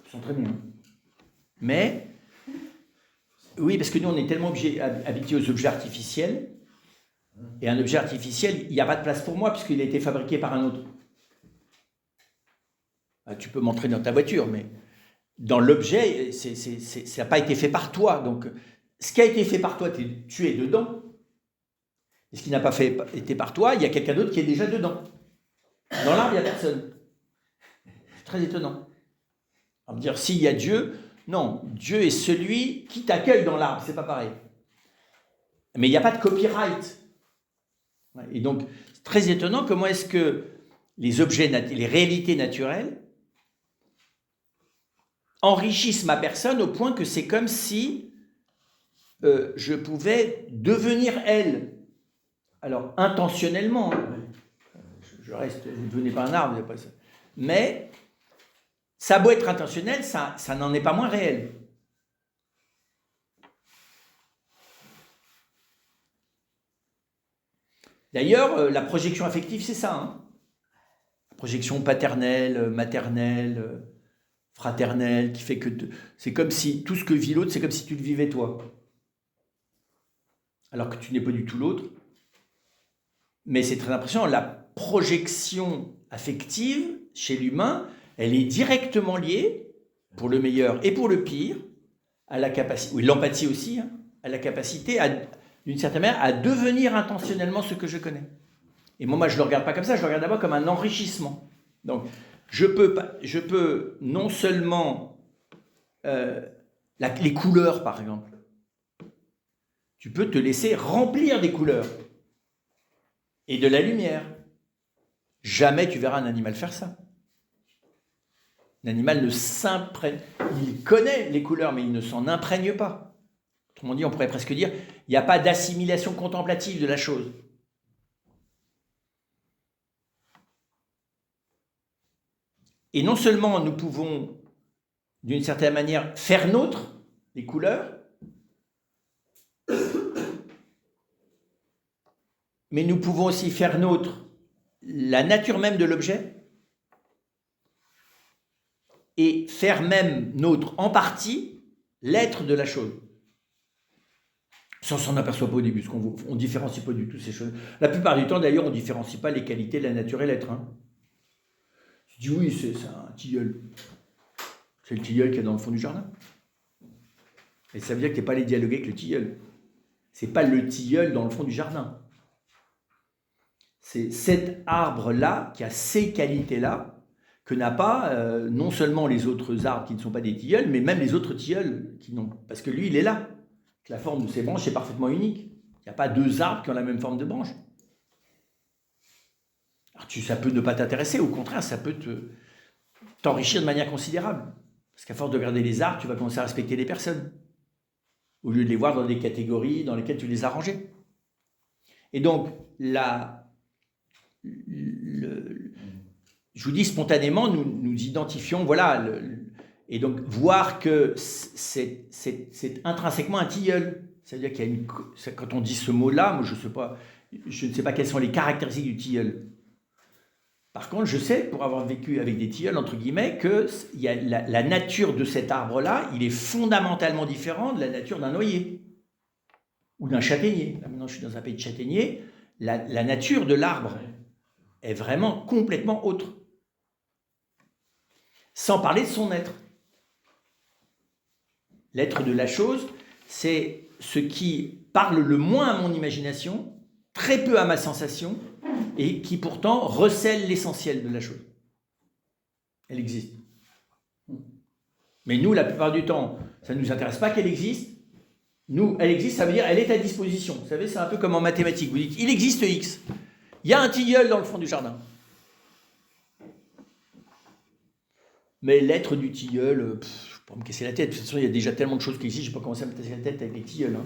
Ils sont très bien. Mais Oui, parce que nous, on est tellement habitués aux objets artificiels. Et un objet artificiel, il n'y a pas de place pour moi, puisqu'il a été fabriqué par un autre. Tu peux m'entrer dans ta voiture, mais dans l'objet, ça n'a pas été fait par toi. Donc, ce qui a été fait par toi, tu es dedans. Et ce qui n'a pas été par toi, il y a quelqu'un d'autre qui est déjà dedans. Dans l'arbre, il n'y a personne. C'est très étonnant. On va dire, s'il y a Dieu, non, Dieu est celui qui t'accueille dans l'arbre, c'est pas pareil. Mais il n'y a pas de copyright. Et donc, c'est très étonnant comment est-ce que les objets, les réalités naturelles enrichissent ma personne au point que c'est comme si je pouvais devenir elle. Alors, intentionnellement, hein. Je reste, vous ne devenez pas un arbre, pas ça. Mais ça a beau être intentionnel, ça n'en est pas moins réel. D'ailleurs, la projection affective, c'est ça. Hein. La projection paternelle, maternelle, fraternelle, qui fait que c'est comme si tout ce que vit l'autre, c'est comme si tu le vivais toi. Alors que tu n'es pas du tout l'autre. Mais c'est très impressionnant, la projection affective chez l'humain, elle est directement liée, pour le meilleur et pour le pire, à la capacité, oui, l'empathie aussi, hein, à la capacité, d'une certaine manière, à devenir intentionnellement ce que je connais. Et moi, je ne le regarde pas comme ça, je le regarde d'abord comme un enrichissement. Donc, je peux non seulement les couleurs, par exemple, tu peux te laisser remplir des couleurs et de la lumière. Jamais tu verras un animal faire ça. L'animal ne s'imprègne, il connaît les couleurs, mais il ne s'en imprègne pas. Autrement dit, on pourrait presque dire, il n'y a pas d'assimilation contemplative de la chose. Et non seulement nous pouvons, d'une certaine manière, faire nôtre les couleurs, mais nous pouvons aussi faire nôtre la nature même de l'objet et faire même nôtre en partie l'être de la chose. Ça, on s'en aperçoit pas au début, parce qu'on ne différencie pas du tout ces choses. La plupart du temps, d'ailleurs, on ne différencie pas les qualités de la nature et l'être. Hein. Tu dis oui, c'est un tilleul. C'est le tilleul qui est dans le fond du jardin. Et ça veut dire que tu n'es pas allé dialoguer avec le tilleul. Ce n'est pas le tilleul dans le fond du jardin. C'est cet arbre-là qui a ces qualités-là que n'a pas non seulement les autres arbres qui ne sont pas des tilleuls, mais même les autres tilleuls qui n'ont, parce que lui, il est là. La forme de ses branches est parfaitement unique. Il n'y a pas deux arbres qui ont la même forme de branche. Alors ça peut ne pas t'intéresser, au contraire, ça peut t'enrichir de manière considérable. Parce qu'à force de regarder les arbres, tu vas commencer à respecter les personnes, au lieu de les voir dans des catégories dans lesquelles tu les as rangées. Et donc, je vous dis spontanément, nous identifions, voilà, et donc voir que c'est intrinsèquement un tilleul. C'est-à-dire qu'il y a quand on dit ce mot-là, moi je ne sais pas quelles sont les caractéristiques du tilleul. Par contre, je sais, pour avoir vécu avec des tilleuls, entre guillemets, que la nature de cet arbre-là, il est fondamentalement différent de la nature d'un noyer ou d'un châtaignier. Là, maintenant, je suis dans un pays de châtaignier. La nature de l'arbre est vraiment complètement autre. Sans parler de son être. L'être de la chose, c'est ce qui parle le moins à mon imagination, très peu à ma sensation, et qui pourtant recèle l'essentiel de la chose. Elle existe. Mais nous, la plupart du temps, ça ne nous intéresse pas qu'elle existe. Nous, elle existe, ça veut dire elle est à disposition. Vous savez, c'est un peu comme en mathématiques. Vous dites, il existe X. Il y a un tilleul dans le fond du jardin. Mais l'être du tilleul, je ne vais pas me casser la tête. De toute façon, il y a déjà tellement de choses qui existent, je ne vais pas commencer à me casser la tête avec les tilleuls. Hein.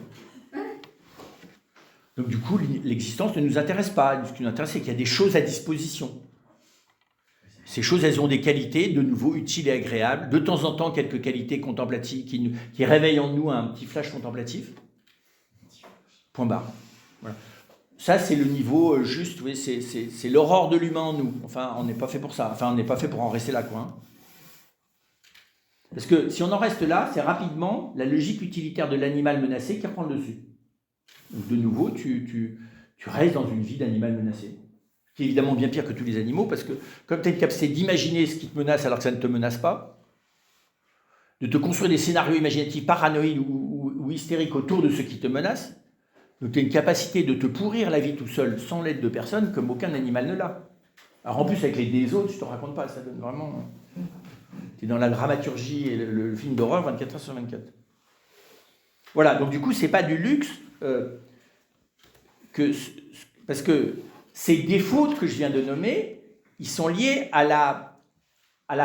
Donc du coup, l'existence ne nous intéresse pas. Ce qui nous intéresse, c'est qu'il y a des choses à disposition. Ces choses, elles ont des qualités, de nouveau, utiles et agréables. De temps en temps, quelques qualités contemplatives qui réveillent en nous un petit flash contemplatif. Point barre. Voilà. Ça, c'est le niveau juste, oui, c'est l'aurore de l'humain en nous. Enfin, on n'est pas fait pour ça. Enfin, on n'est pas fait pour en rester là, quoi. Hein. Parce que si on en reste là, c'est rapidement la logique utilitaire de l'animal menacé qui reprend le dessus. Donc de nouveau, tu restes dans une vie d'animal menacé, qui est évidemment bien pire que tous les animaux, parce que comme tu as une capacité d'imaginer ce qui te menace alors que ça ne te menace pas, de te construire des scénarios imaginatifs paranoïdes ou hystériques autour de ce qui te menace, donc tu as une capacité de te pourrir la vie tout seul, sans l'aide de personne, comme aucun animal ne l'a. Alors en plus, avec les des autres, je ne te raconte pas, ça donne vraiment... Tu es dans la dramaturgie et le film d'horreur 24 heures sur 24. Voilà, donc du coup, ce n'est pas du luxe, parce que ces défauts que je viens de nommer, ils sont liés à la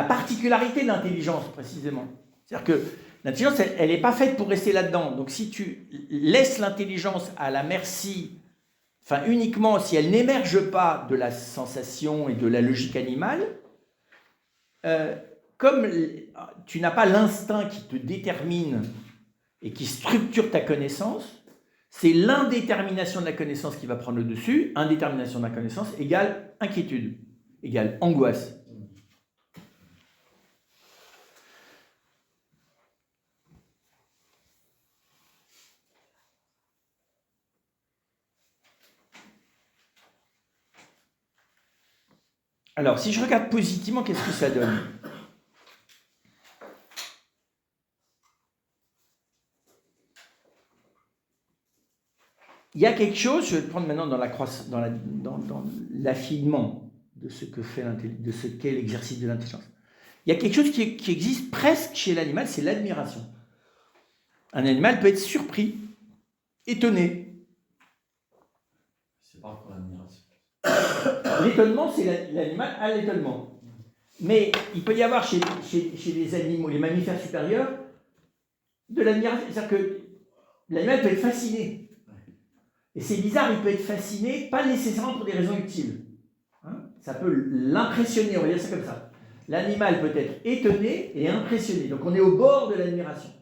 particularité de l'intelligence, précisément. C'est-à-dire que l'intelligence, elle n'est pas faite pour rester là-dedans. Donc si tu laisses l'intelligence à la merci, enfin uniquement si elle n'émerge pas de la sensation et de la logique animale, comme tu n'as pas l'instinct qui te détermine et qui structure ta connaissance, c'est l'indétermination de la connaissance qui va prendre le dessus. Indétermination de la connaissance égale inquiétude, égale angoisse. Alors, si je regarde positivement, qu'est-ce que ça donne ? Il y a quelque chose, je vais te prendre maintenant dans l'affinement de ce qu'est l'exercice de l'intelligence. Il y a quelque chose qui existe presque chez l'animal, c'est l'admiration. Un animal peut être surpris, étonné. C'est pas encore l'admiration. L'étonnement, c'est l'animal a l'étonnement. Mais il peut y avoir chez les animaux, les mammifères supérieurs, de l'admiration. C'est-à-dire que l'animal peut être fasciné. Et c'est bizarre, il peut être fasciné, pas nécessairement pour des raisons utiles. Hein, ça peut l'impressionner, on va dire ça comme ça. L'animal peut être étonné et impressionné. Donc on est au bord de l'admiration.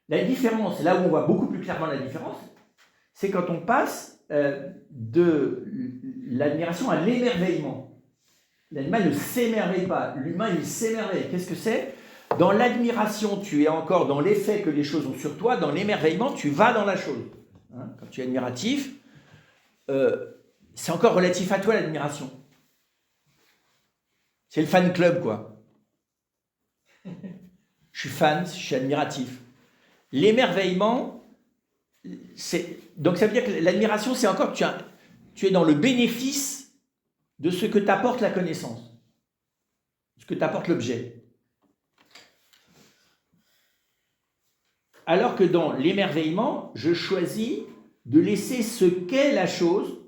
La différence, là où on voit beaucoup plus clairement la différence, c'est quand on passe de l'admiration à l'émerveillement. L'animal ne s'émerveille pas, l'humain il s'émerveille. Qu'est-ce que c'est ? Dans l'admiration, tu es encore dans l'effet que les choses ont sur toi. Dans l'émerveillement, tu vas dans la chose. Hein, quand tu es admiratif, c'est encore relatif à toi l'admiration. C'est le fan club, quoi. Je suis fan, je suis admiratif. L'émerveillement, donc ça veut dire que l'admiration, c'est encore que tu es dans le bénéfice de ce que t'apporte la connaissance, ce que t'apporte l'objet. Alors que dans l'émerveillement, je choisis de laisser ce qu'est la chose.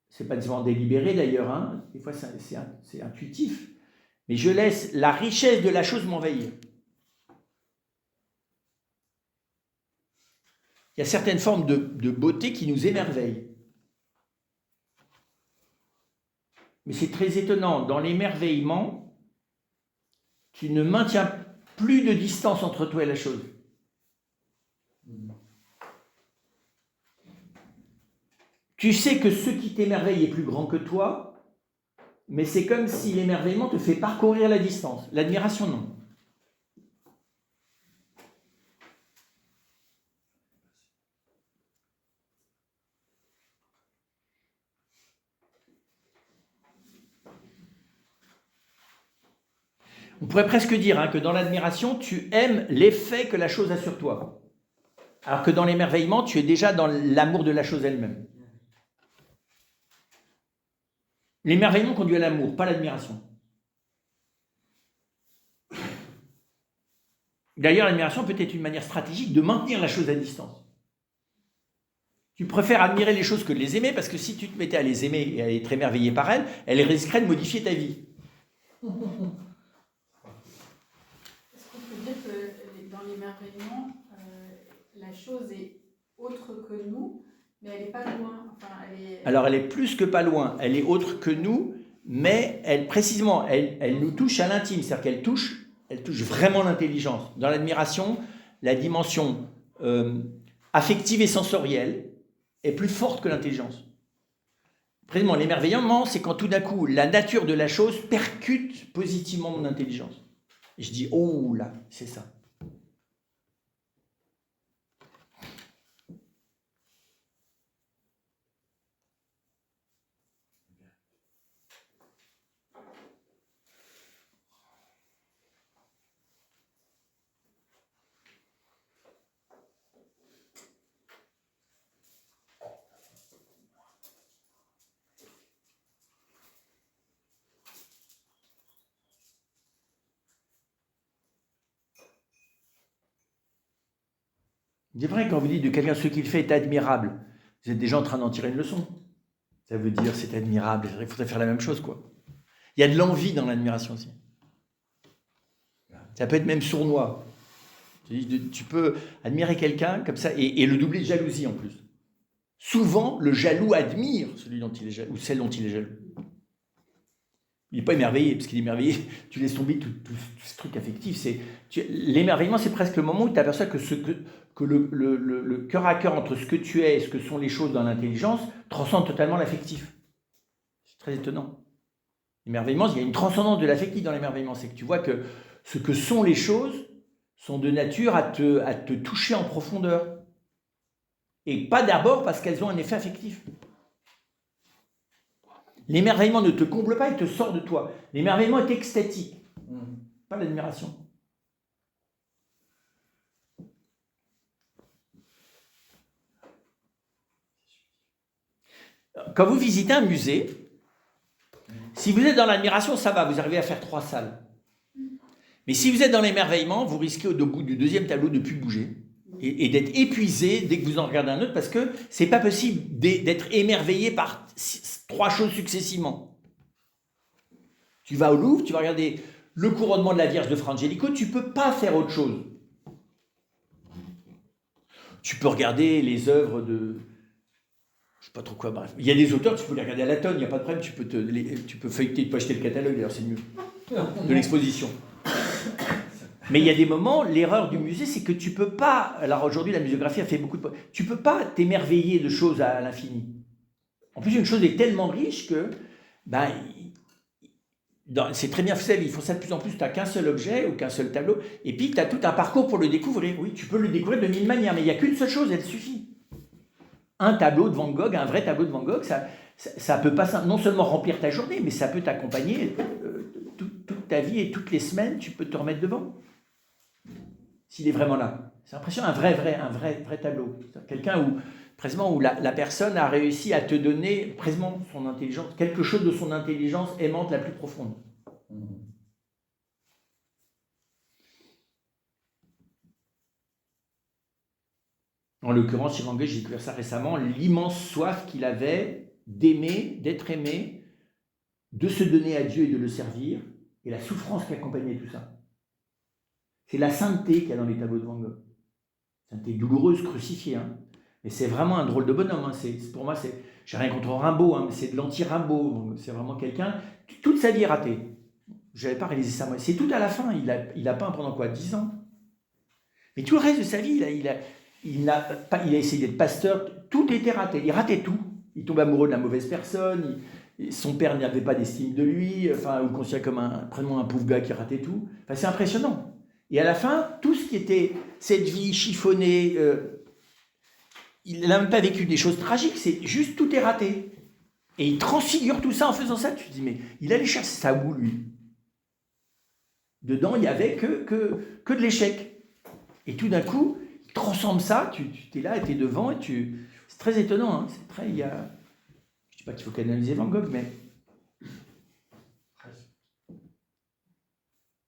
C'est pas souvent délibéré d'ailleurs, hein. Des fois c'est intuitif, mais je laisse la richesse de la chose m'envahir. Il y a certaines formes de beauté qui nous émerveillent. Mais c'est très étonnant, dans l'émerveillement, tu ne maintiens plus de distance entre toi et la chose. Tu sais que ce qui t'émerveille est plus grand que toi, mais c'est comme si l'émerveillement te fait parcourir la distance. L'admiration, non. On pourrait presque dire que dans l'admiration, tu aimes l'effet que la chose a sur toi. Alors que dans l'émerveillement, tu es déjà dans l'amour de la chose elle-même. L'émerveillement conduit à l'amour, pas l'admiration. D'ailleurs, l'admiration peut être une manière stratégique de maintenir la chose à distance. Tu préfères admirer les choses que de les aimer, parce que si tu te mettais à les aimer et à être émerveillé par elles, elles risqueraient de modifier ta vie. Est-ce qu'on peut dire que dans l'émerveillement, la chose est autre que nous, mais elle n'est pas loin. Enfin, Alors elle est plus que pas loin, elle est autre que nous, mais précisément, elle nous touche à l'intime, c'est-à-dire qu'elle touche vraiment l'intelligence. Dans l'admiration, la dimension affective et sensorielle est plus forte que l'intelligence. Précisément, l'émerveillement, c'est quand tout d'un coup, la nature de la chose percute positivement mon intelligence. Et je dis, oh là, c'est ça. C'est vrai, quand vous dites de quelqu'un ce qu'il fait est admirable, vous êtes déjà en train d'en tirer une leçon. Ça veut dire c'est admirable, il faudrait faire la même chose, quoi. Il y a de l'envie dans l'admiration aussi. Ça peut être même sournois. Tu peux admirer quelqu'un comme ça et le doubler de jalousie en plus. Souvent, le jaloux admire celui dont il est jaloux ou celle dont il est jaloux. Il n'est pas émerveillé, parce qu'il est émerveillé, tu laisses tomber tout ce truc affectif. L'émerveillement, c'est presque le moment où tu aperçois que le cœur à cœur entre ce que tu es et ce que sont les choses dans l'intelligence transcende totalement l'affectif. C'est très étonnant. L'émerveillement, il y a une transcendance de l'affectif dans l'émerveillement. C'est que tu vois que ce que sont les choses sont de nature à te toucher en profondeur. Et pas d'abord parce qu'elles ont un effet affectif. L'émerveillement ne te comble pas, il te sort de toi. L'émerveillement est extatique, pas l'admiration. Quand vous visitez un musée, si vous êtes dans l'admiration, ça va, vous arrivez à faire 3 salles. Mais si vous êtes dans l'émerveillement, vous risquez au bout du 2e tableau de ne plus bouger et d'être épuisé dès que vous en regardez un autre, parce que c'est pas possible d'être émerveillé par 3 choses successivement. Tu vas au Louvre, tu vas regarder le couronnement de la Vierge de Fra Angelico, tu peux pas faire autre chose. Tu peux regarder les œuvres de... je sais pas trop quoi, bref. Il y a des auteurs, tu peux les regarder à la tonne, il n'y a pas de problème, tu peux feuilleter, tu peux acheter le catalogue, d'ailleurs c'est mieux, de l'exposition. Mais il y a des moments, l'erreur du musée, c'est que tu peux pas, alors aujourd'hui la muséographie a fait beaucoup de... tu peux pas t'émerveiller de choses à l'infini. En plus, une chose est tellement riche que, c'est très bien fait, ils font ça de plus en plus, tu n'as qu'un seul objet ou qu'un seul tableau, et puis tu as tout un parcours pour le découvrir. Oui, tu peux le découvrir de 1000 manières, mais il n'y a qu'une seule chose, elle suffit. Un tableau de Van Gogh, un vrai tableau de Van Gogh, ça peut pas non seulement remplir ta journée, mais ça peut t'accompagner toute ta vie et toutes les semaines, tu peux te remettre devant. S'il est vraiment là. C'est impressionnant, un vrai tableau. Quelqu'un où la personne a réussi à te donner précisément son intelligence, quelque chose de son intelligence aimante la plus profonde. En l'occurrence, chez Van Gogh, j'ai découvert ça récemment, l'immense soif qu'il avait d'aimer, d'être aimé, de se donner à Dieu et de le servir, et la souffrance qui accompagnait tout ça. C'est la sainteté qu'il y a dans les tableaux de Van Gogh. Sainteté douloureuse, crucifiée. Mais c'est vraiment un drôle de bonhomme. Pour moi, j'ai rien contre Rimbaud, mais c'est de l'anti-Rimbaud. C'est vraiment quelqu'un... Toute sa vie est ratée. Je n'avais pas réalisé ça moi. C'est tout à la fin. Il a peint pendant quoi, 10 ans. Mais tout le reste de sa vie, il a essayé d'être pasteur. Tout était raté. Il ratait tout. Il tombe amoureux de la mauvaise personne. Son père n'avait pas d'estime de lui. Ou considéré comme vraiment un pauvre gars qui ratait tout. C'est impressionnant. Et à la fin, tout ce qui était cette vie chiffonnée, il n'a même pas vécu des choses tragiques, c'est juste tout est raté. Et il transfigure tout ça en faisant ça. Tu te dis, mais il allait chercher ça où, lui? Dedans, il n'y avait que de l'échec. Et tout d'un coup, il transforme ça, tu es là, tu es devant, et c'est très étonnant. C'est très, je ne dis pas qu'il faut canaliser Van Gogh, mais...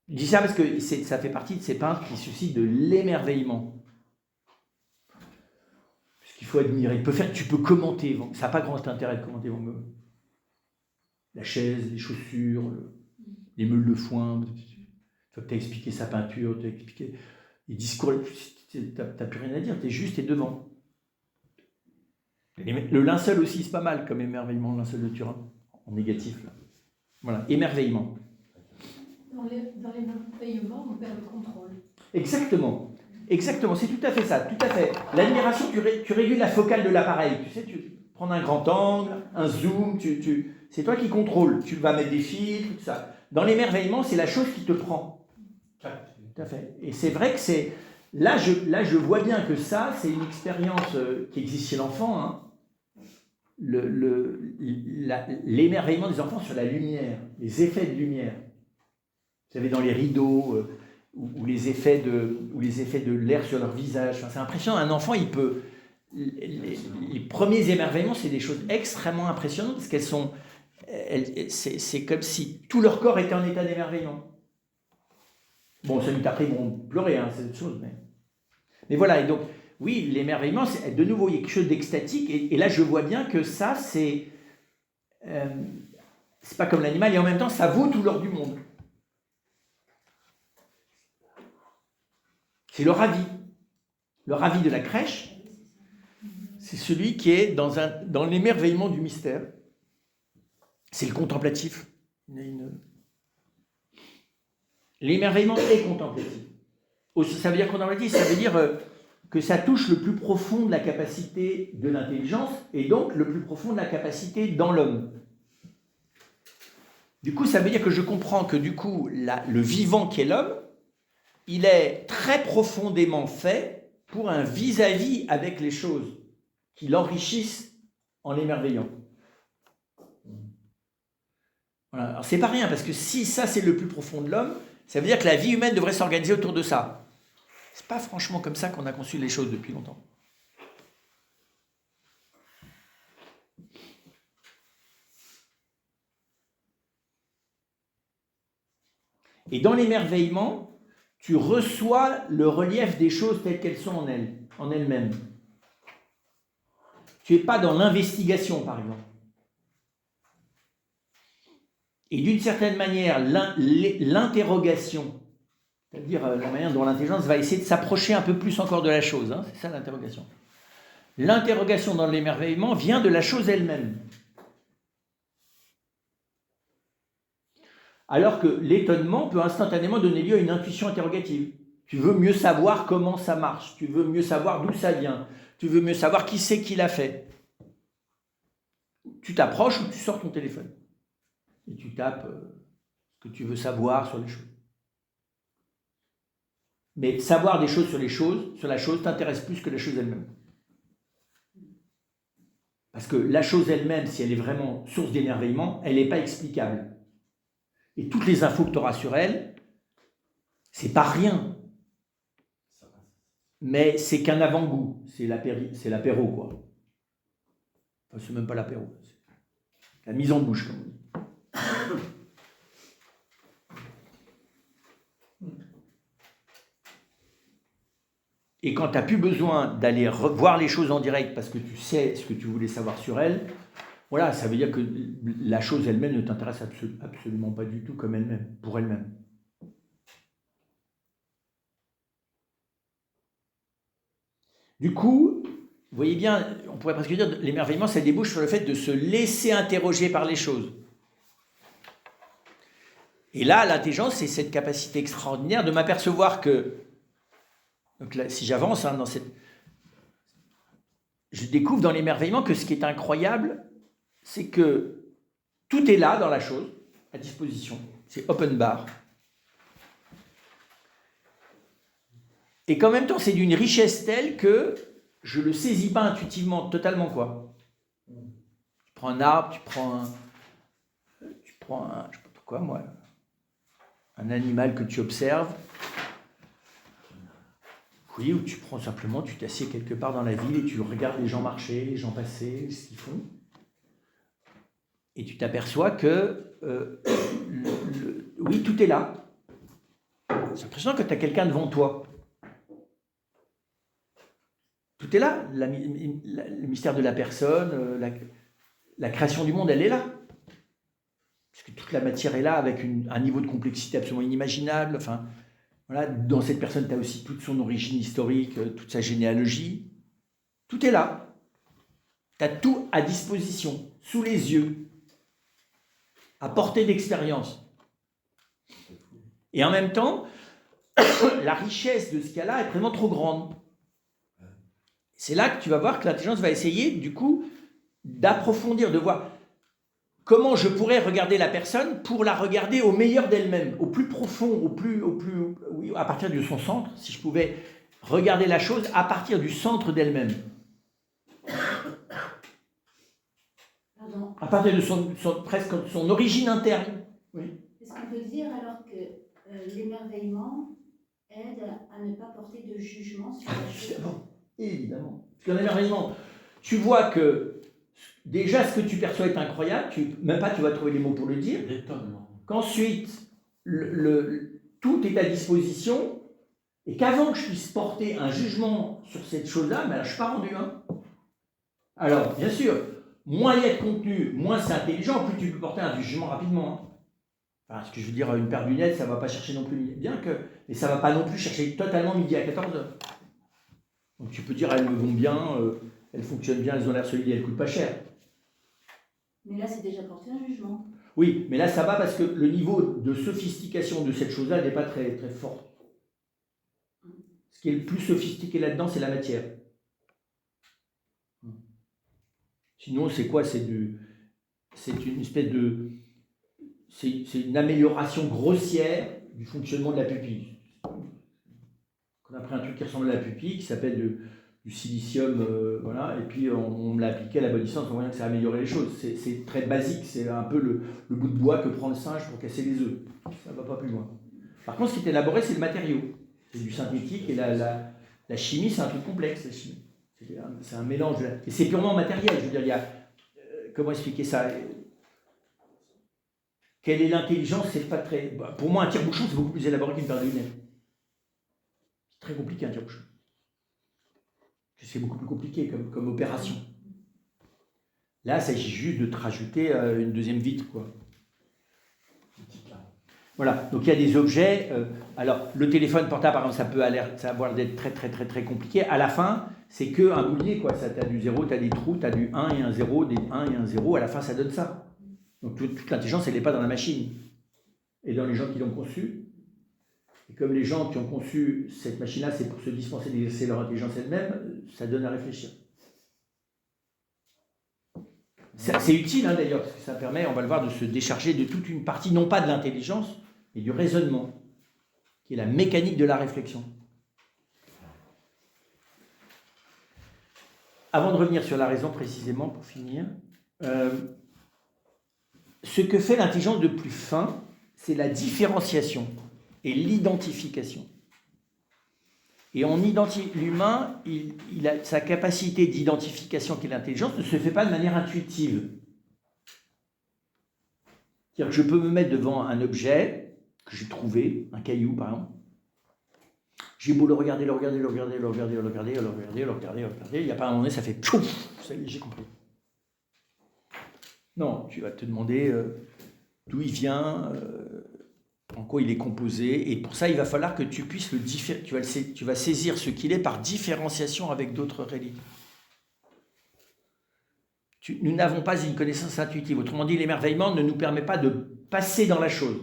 Je dis ça parce que ça fait partie de ces peintres qui suscitent de l'émerveillement. Parce qu'il faut admirer. Tu peux commenter. Ça n'a pas grand intérêt de commenter Van Gogh. La chaise, les chaussures, les meules de foin. Tu as expliqué sa peinture, tu as expliqué les discours. Tu n'as plus rien à dire, tu es juste devant. Le linceul aussi, c'est pas mal comme émerveillement, le linceul de Turin, en négatif. Là. Voilà, émerveillement. Dans l'émerveillement, on perd le contrôle. Exactement, c'est tout à fait ça, tout à fait. L'admiration, tu régules la focale de l'appareil, tu sais, tu prends un grand angle, un zoom, c'est toi qui contrôles, tu vas mettre des filtres, tout ça. Dans l'émerveillement, c'est la chose qui te prend, Tout à fait. Et c'est vrai que c'est... Là, je vois bien que ça, c'est une expérience qui existe chez l'enfant. Hein. L'émerveillement des enfants sur la lumière, les effets de lumière. Vous savez, dans les rideaux, ou les effets de l'air sur leur visage. Enfin, c'est impressionnant. Un enfant, il peut... Les premiers émerveillements, c'est des choses extrêmement impressionnantes parce qu'elles sont... C'est comme si tout leur corps était en état d'émerveillement. Bon, ça après, ils vont pleurer, hein, c'est autre chose. Mais voilà, et donc, oui, l'émerveillement, c'est de nouveau, il y a quelque chose d'extatique. Et là, je vois bien que ça, c'est pas comme l'animal, et en même temps, ça vaut tout l'or du monde. C'est le ravi. Le ravi de la crèche, c'est celui qui est dans l'émerveillement du mystère. C'est le contemplatif. L'émerveillement est contemplatif. Ça veut dire contemplatif, ça veut dire que ça touche le plus profond de la capacité de l'intelligence et donc le plus profond de la capacité dans l'homme. Du coup, ça veut dire que je comprends que du coup, le vivant qui est l'homme, il est très profondément fait pour un vis-à-vis avec les choses qui l'enrichissent en l'émerveillant. Voilà. Alors c'est pas rien, parce que si ça c'est le plus profond de l'homme, ça veut dire que la vie humaine devrait s'organiser autour de ça. C'est pas franchement comme ça qu'on a conçu les choses depuis longtemps. Et dans l'émerveillement, tu reçois le relief des choses telles qu'elles sont en elles-mêmes. Tu n'es pas dans l'investigation, par exemple. Et d'une certaine manière, l'interrogation, c'est-à-dire la manière dont l'intelligence va essayer de s'approcher un peu plus encore de la chose, hein, c'est ça l'interrogation. L'interrogation dans l'émerveillement vient de la chose elle-même. Alors que l'étonnement peut instantanément donner lieu à une intuition interrogative. Tu veux mieux savoir comment ça marche, tu veux mieux savoir d'où ça vient, tu veux mieux savoir qui c'est qui l'a fait. Tu t'approches ou tu sors ton téléphone et tu tapes ce que tu veux savoir sur les choses. Mais savoir des choses sur la chose t'intéresse plus que la chose elle-même. Parce que la chose elle-même, si elle est vraiment source d'émerveillement, elle n'est pas explicable. Et toutes les infos que tu auras sur elle, c'est pas rien. Mais c'est qu'un avant-goût. C'est l'apéro, quoi. Enfin, c'est même pas l'apéro. C'est la mise en bouche, comme on dit. Et quand tu n'as plus besoin d'aller revoir les choses en direct parce que tu sais ce que tu voulais savoir sur elles, voilà, ça veut dire que la chose elle-même ne t'intéresse absolument pas du tout comme elle-même, pour elle-même. Du coup, vous voyez bien, on pourrait presque dire que l'émerveillement, ça débouche sur le fait de se laisser interroger par les choses. Et là, l'intelligence, c'est cette capacité extraordinaire de m'apercevoir que, donc là, si j'avance dans cette... Je découvre dans l'émerveillement que ce qui est incroyable, c'est que tout est là dans la chose, à disposition. C'est open bar. Et qu'en même temps, c'est d'une richesse telle que je ne le saisis pas intuitivement, totalement, quoi. Tu prends un arbre, tu prends un je sais pas pourquoi, moi, un animal que tu observes. Oui, ou tu prends simplement, tu t'assieds quelque part dans la ville et tu regardes les gens marcher, les gens passer, ce qu'ils font. Et tu t'aperçois que, oui, tout est là. C'est impressionnant que tu as quelqu'un devant toi. Tout est là. Le mystère de la personne, la création du monde, elle est là. Parce que toute la matière est là avec un niveau de complexité absolument inimaginable. Enfin, voilà, dans cette personne, tu as aussi toute son origine historique, toute sa généalogie. Tout est là. Tu as tout à disposition, sous les yeux, à portée d'expérience. Et en même temps, la richesse de ce qu'il y a là est vraiment trop grande. C'est là que tu vas voir que l'intelligence va essayer, du coup, d'approfondir, de voir. comment je pourrais regarder la personne pour la regarder au meilleur d'elle-même, au plus profond, oui, à partir de son centre, si je pouvais regarder la chose à partir du centre d'elle-même. Pardon. À partir de presque son origine interne. Oui. Est-ce qu'on peut dire alors que l'émerveillement aide à ne pas porter de jugement sur la chose? Évidemment. Parce qu'un émerveillement, tu vois que déjà ce que tu perçois est incroyable, même pas tu vas trouver les mots pour le dire. Qu'ensuite, tout est à disposition et qu'avant que je puisse porter un jugement sur cette chose-là, je ne suis pas rendu. Alors, bien sûr, moins il y a de contenu, moins c'est intelligent, plus tu peux porter un jugement rapidement. Enfin, ce que je veux dire, une paire de lunettes, ça ne va pas chercher non plus, mais ça ne va pas non plus chercher totalement midi à 14h. Donc tu peux dire, elles me vont bien, elles fonctionnent bien, elles ont l'air solides et elles ne coûtent pas cher. Mais là, c'est déjà porté un jugement. Oui, mais là, ça va parce que le niveau de sophistication de cette chose-là n'est pas très, très fort. Ce qui est le plus sophistiqué là-dedans, c'est la matière. Sinon, c'est quoi? C'est une espèce de... C'est une amélioration grossière du fonctionnement de la pupille. On a pris un truc qui ressemble à la pupille, qui s'appelle du silicium, voilà, et puis on me l'a appliqué à la bonne distance, on voit que ça a amélioré les choses. C'est très basique, c'est un peu le bout de bois que prend le singe pour casser les œufs. Ça ne va pas plus loin. Par contre, ce qui est élaboré, c'est le matériau. C'est du synthétique, et la chimie, c'est un truc complexe, la chimie. C'est un mélange. Et c'est purement matériel, je veux dire, il y a... comment expliquer ça? Quelle est l'intelligence? C'est pas très... Pour moi, un tire-bouchon, c'est beaucoup plus élaboré qu'une paire de lunettes. C'est très compliqué, un tire-bouchon. C'est beaucoup plus compliqué comme opération. Là, il s'agit juste de te rajouter une deuxième vitre, quoi. Voilà, donc il y a des objets. Alors, le téléphone portable, par exemple, ça avoir l'air d'être très, très, très, très compliqué. À la fin, c'est qu'un boulier, quoi. Tu as du 0, tu as des trous, tu as du 1 et un 0, des 1 et un 0. À la fin, ça donne ça. Donc, toute l'intelligence, elle n'est pas dans la machine. Et dans les gens qui l'ont conçue. Et comme les gens qui ont conçu cette machine-là, c'est pour se dispenser d'exercer leur intelligence elle-même, ça donne à réfléchir. C'est utile, d'ailleurs, parce que ça permet, on va le voir, de se décharger de toute une partie, non pas de l'intelligence, mais du raisonnement, qui est la mécanique de la réflexion. Avant de revenir sur la raison précisément, pour finir, ce que fait l'intelligence de plus fin, c'est la différenciation et l'identification. Et l'humain, il a sa capacité d'identification qui est l'intelligence, ne se fait pas de manière intuitive. C'est-à-dire que je peux me mettre devant un objet que j'ai trouvé, un caillou par exemple. J'ai beau le regarder, il n'y a pas un moment donné, ça fait pouf, ça y est, j'ai compris. Non, tu vas te demander d'où il vient, en quoi il est composé, et pour ça, il va falloir que tu puisses tu vas saisir ce qu'il est par différenciation avec d'autres réalités. Nous n'avons pas une connaissance intuitive. Autrement dit, l'émerveillement ne nous permet pas de passer dans la chose.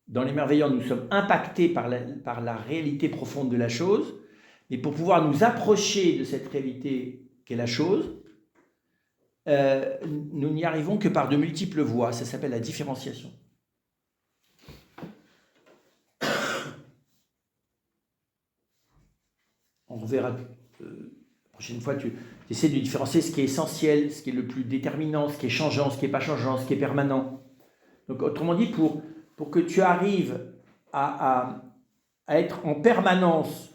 Dans l'émerveillement, nous sommes impactés par la réalité profonde de la chose, mais pour pouvoir nous approcher de cette réalité qu'est la chose, nous n'y arrivons que par de multiples voies. Ça s'appelle la différenciation. On verra la prochaine fois, tu essaies de différencier ce qui est essentiel, ce qui est le plus déterminant, ce qui est changeant, ce qui n'est pas changeant, ce qui est permanent. Donc, autrement dit, pour que tu arrives à être en permanence,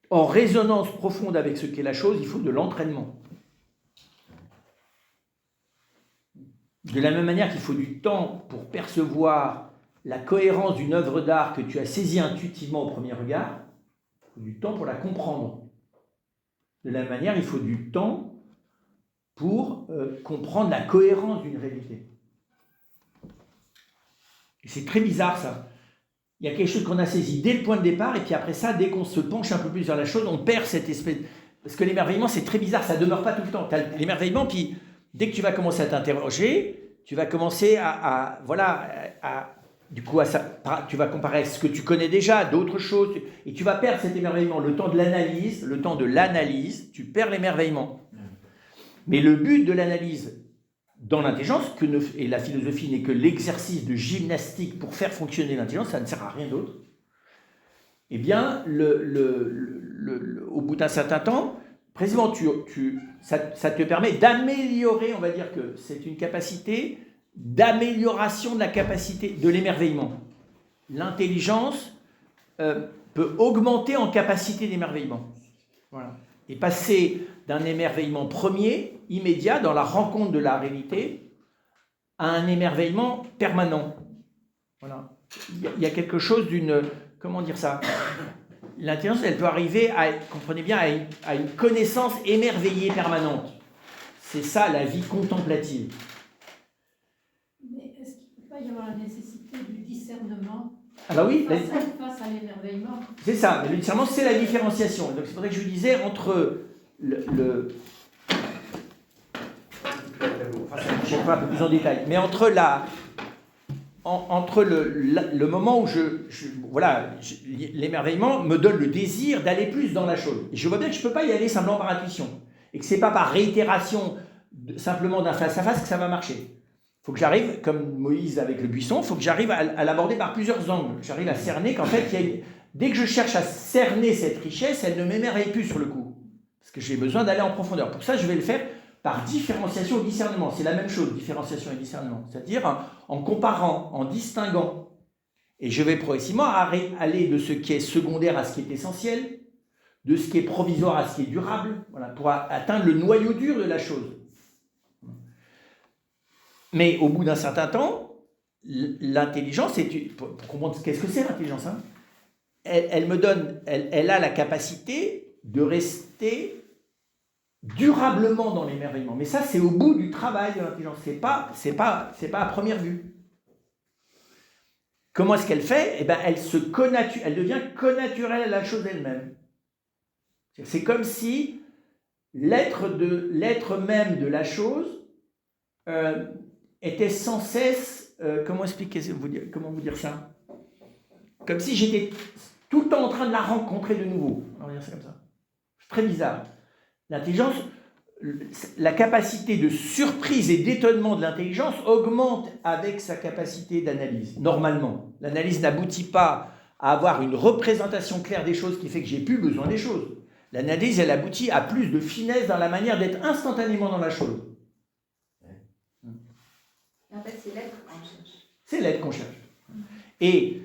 en résonance profonde avec ce qu'est la chose, il faut de l'entraînement. De la même manière qu'il faut du temps pour percevoir la cohérence d'une œuvre d'art que tu as saisie intuitivement au premier regard, il faut du temps pour la comprendre. De la même manière, il faut du temps pour comprendre la cohérence d'une réalité. Et c'est très bizarre ça. Il y a quelque chose qu'on a saisi dès le point de départ, et puis après ça, dès qu'on se penche un peu plus vers la chose, on perd cette espèce... Parce que l'émerveillement, c'est très bizarre, ça ne demeure pas tout le temps. Tu as l'émerveillement, puis dès que tu vas commencer à t'interroger, tu vas commencer tu vas comparer à ce que tu connais déjà, d'autres choses, et tu vas perdre cet émerveillement. Le temps de l'analyse, tu perds l'émerveillement. Mais le but de l'analyse, dans l'intelligence, et la philosophie n'est que l'exercice de gymnastique pour faire fonctionner l'intelligence, ça ne sert à rien d'autre, eh bien, au bout d'un certain temps, précisément, ça te permet d'améliorer, on va dire que c'est une capacité d'amélioration de la capacité de l'émerveillement. L'intelligence peut augmenter en capacité d'émerveillement. Voilà. Et passer d'un émerveillement premier, immédiat, dans la rencontre de la réalité, à un émerveillement permanent. Voilà. Il y a quelque chose d'une... Comment dire ça ? L'intelligence, elle peut arriver, comprenez bien, à une connaissance émerveillée permanente. C'est ça, la vie contemplative. Mais est-ce qu'il ne peut pas y avoir la nécessité du discernement Ah bah oui, face à l'émerveillement? C'est ça, le discernement, c'est la différenciation. Donc c'est pour ça que je vous disais, entre je vais pas un peu plus en détail, mais entre le moment où l'émerveillement me donne le désir d'aller plus dans la chose. Et je vois bien que je ne peux pas y aller simplement par intuition. Et que ce n'est pas par réitération simplement d'un face-à-face que ça va marcher. Il faut que j'arrive, comme Moïse avec le buisson, il faut que j'arrive à l'aborder par plusieurs angles. J'arrive à cerner qu'en fait, dès que je cherche à cerner cette richesse, elle ne m'émerveille plus sur le coup. Parce que j'ai besoin d'aller en profondeur. Pour ça, je vais le faire par différenciation ou discernement. C'est la même chose, différenciation et discernement. C'est-à-dire en comparant, en distinguant. Et je vais progressivement aller de ce qui est secondaire à ce qui est essentiel, de ce qui est provisoire à ce qui est durable, voilà, pour atteindre le noyau dur de la chose. Mais au bout d'un certain temps, l'intelligence, pour comprendre qu'est-ce que c'est l'intelligence, hein, elle a la capacité de rester durablement dans l'émerveillement. Mais ça, c'est au bout du travail de l'intelligence. C'est pas à première vue. Comment est-ce qu'elle fait ? Eh bien, elle devient connaturelle à la chose elle-même. C'est comme si l'être même de la chose était sans cesse... comment vous dire ça ? Comme si j'étais tout le temps en train de la rencontrer de nouveau. On va dire ça comme ça. C'est très bizarre. L'intelligence, la capacité de surprise et d'étonnement de l'intelligence augmente avec sa capacité d'analyse, normalement. L'analyse n'aboutit pas à avoir une représentation claire des choses qui fait que j'ai plus besoin des choses. L'analyse, elle aboutit à plus de finesse dans la manière d'être instantanément dans la chose. En fait, c'est l'être qu'on cherche. C'est l'être qu'on cherche. Et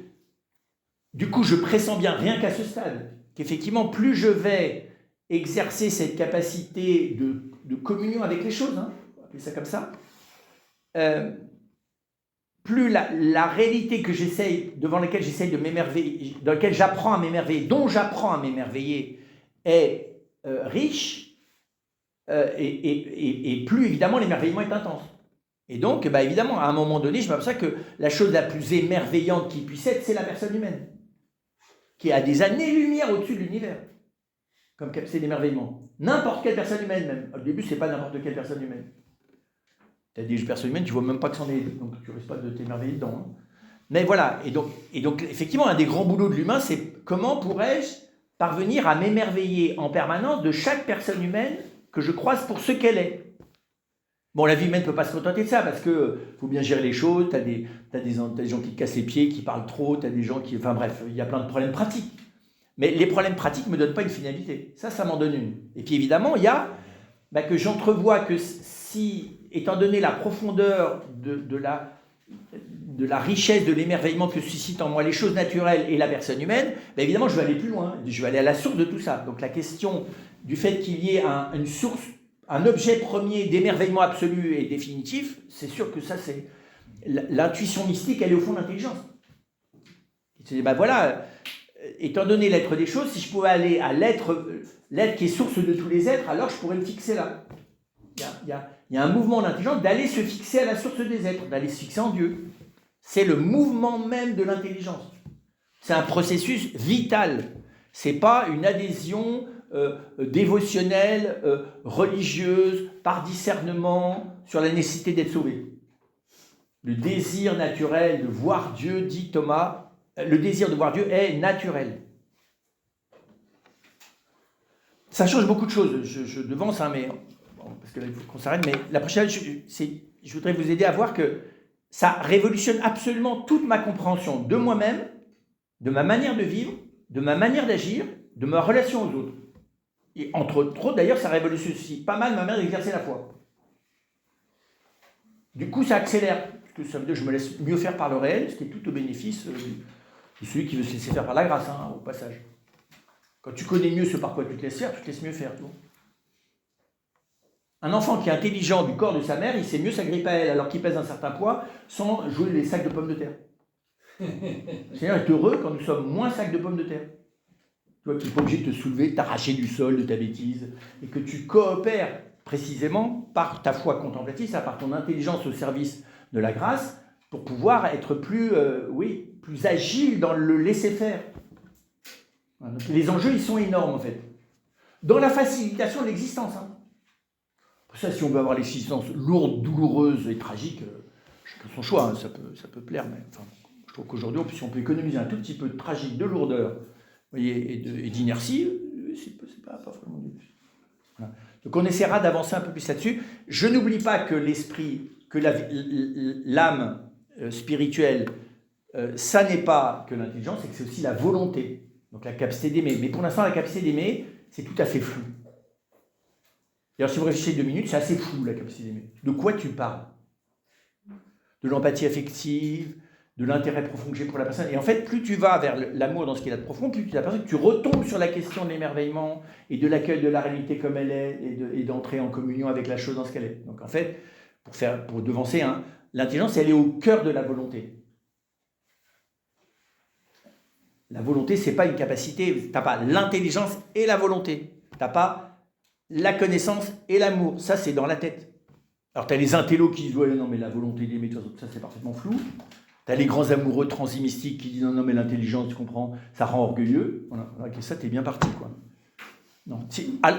du coup, je pressens bien, rien qu'à ce stade, qu'effectivement, plus je vais exercer cette capacité de communion avec les choses, hein, on va appeler ça comme ça, plus la réalité que devant laquelle j'essaye de m'émerveiller, dans laquelle j'apprends à m'émerveiller, dont j'apprends à m'émerveiller, est riche, et plus évidemment l'émerveillement est intense. Et donc, évidemment, à un moment donné, je m'aperçois que la chose la plus émerveillante qui puisse être, c'est la personne humaine, qui est à des années-lumière au-dessus de l'univers, comme capacité d'émerveillement. N'importe quelle personne humaine, même. Au début, c'est pas n'importe quelle personne humaine. Tu as des personnes humaines, tu vois même pas que c'en est, donc tu risques pas de t'émerveiller dedans. Hein. Mais voilà, et donc, effectivement, un des grands boulots de l'humain, c'est comment pourrais-je parvenir à m'émerveiller en permanence de chaque personne humaine que je croise pour ce qu'elle est. Bon, la vie humaine ne peut pas se contenter de ça, parce qu'il faut bien gérer les choses, tu as des gens qui te cassent les pieds, qui parlent trop, tu as des gens qui... Enfin bref, il y a plein de problèmes pratiques. Mais les problèmes pratiques ne me donnent pas une finalité. Ça m'en donne une. Et puis évidemment, il y a que j'entrevois que si, étant donné la profondeur de la richesse, de l'émerveillement que suscitent en moi les choses naturelles et la personne humaine, évidemment, je vais aller plus loin. Je vais aller à la source de tout ça. Donc la question du fait qu'il y ait une source, un objet premier d'émerveillement absolu et définitif, c'est sûr que ça, c'est... L'intuition mystique, elle est au fond de l'intelligence. C'est voilà... Étant donné l'être des choses, si je pouvais aller à l'être qui est source de tous les êtres, alors je pourrais me fixer là. Il y a un mouvement d'intelligence d'aller se fixer à la source des êtres, d'aller se fixer en Dieu. C'est le mouvement même de l'intelligence. C'est un processus vital. Ce n'est pas une adhésion dévotionnelle, religieuse, par discernement, sur la nécessité d'être sauvé. Le désir naturel de voir Dieu, dit Thomas, le désir de voir Dieu est naturel. Ça change beaucoup de choses. Je devance, hein, mais bon, parce que là, il faut qu'on s'arrête. Mais la prochaine, je voudrais vous aider à voir que ça révolutionne absolument toute ma compréhension de moi-même, de ma manière de vivre, de ma manière d'agir, de ma relation aux autres. Et entre autres, d'ailleurs, ça révolutionne aussi pas mal ma manière d'exercer la foi. Du coup, ça accélère. Parce que ça veut dire que je me laisse mieux faire par le réel, ce qui est tout au bénéfice de celui qui veut se laisser faire par la grâce, hein, au passage. Quand tu connais mieux ce par quoi tu te laisses faire, tu te laisses mieux faire. Tu vois. Un enfant qui est intelligent du corps de sa mère, il sait mieux s'agripper à elle, alors qu'il pèse un certain poids, sans jouer les sacs de pommes de terre. Le Seigneur est heureux quand nous sommes moins sacs de pommes de terre. Tu vois, tu n'es pas obligé de te soulever, de t'arracher du sol de ta bêtise, et que tu coopères précisément par ta foi contemplative, par ton intelligence au service de la grâce, pour pouvoir être plus agile dans le laisser-faire. Les enjeux, ils sont énormes, en fait. Dans la facilitation de l'existence. Hein. Pour ça, si on veut avoir l'existence lourde, douloureuse et tragique, chacun son choix, hein, ça peut plaire, mais enfin, je trouve qu'aujourd'hui, si on peut économiser un tout petit peu de tragique, de lourdeur, voyez, et d'inertie, c'est pas vraiment du plus. Voilà. Donc on essaiera d'avancer un peu plus là-dessus. Je n'oublie pas que l'esprit, que l'âme spirituelle, ça n'est pas que l'intelligence, c'est que c'est aussi la volonté, donc la capacité d'aimer. Mais pour l'instant, la capacité d'aimer, c'est tout à fait flou. D'ailleurs, si vous réfléchissez 2 minutes, c'est assez flou la capacité d'aimer. De quoi tu parles? De l'empathie affective, de l'intérêt profond que j'ai pour la personne. Et en fait, plus tu vas vers l'amour dans ce qu'il y a de profond, plus tu t'aperçois que tu retombes sur la question de l'émerveillement et de l'accueil de la réalité comme elle est et d'entrer en communion avec la chose dans ce qu'elle est. Donc en fait, pour devancer, hein, l'intelligence, elle est au cœur de la volonté. La volonté, c'est pas une capacité. Tu n'as pas l'intelligence et la volonté. Tu n'as pas la connaissance et l'amour. Ça, c'est dans la tête. Alors, tu as les intellos qui disent « Ouais, non, mais la volonté d'aimer, ça, c'est parfaitement flou. » Tu as les grands amoureux transimystiques qui disent « Non, mais l'intelligence, tu comprends, ça rend orgueilleux. » Voilà, ok, ça, t'es bien parti, quoi. Non.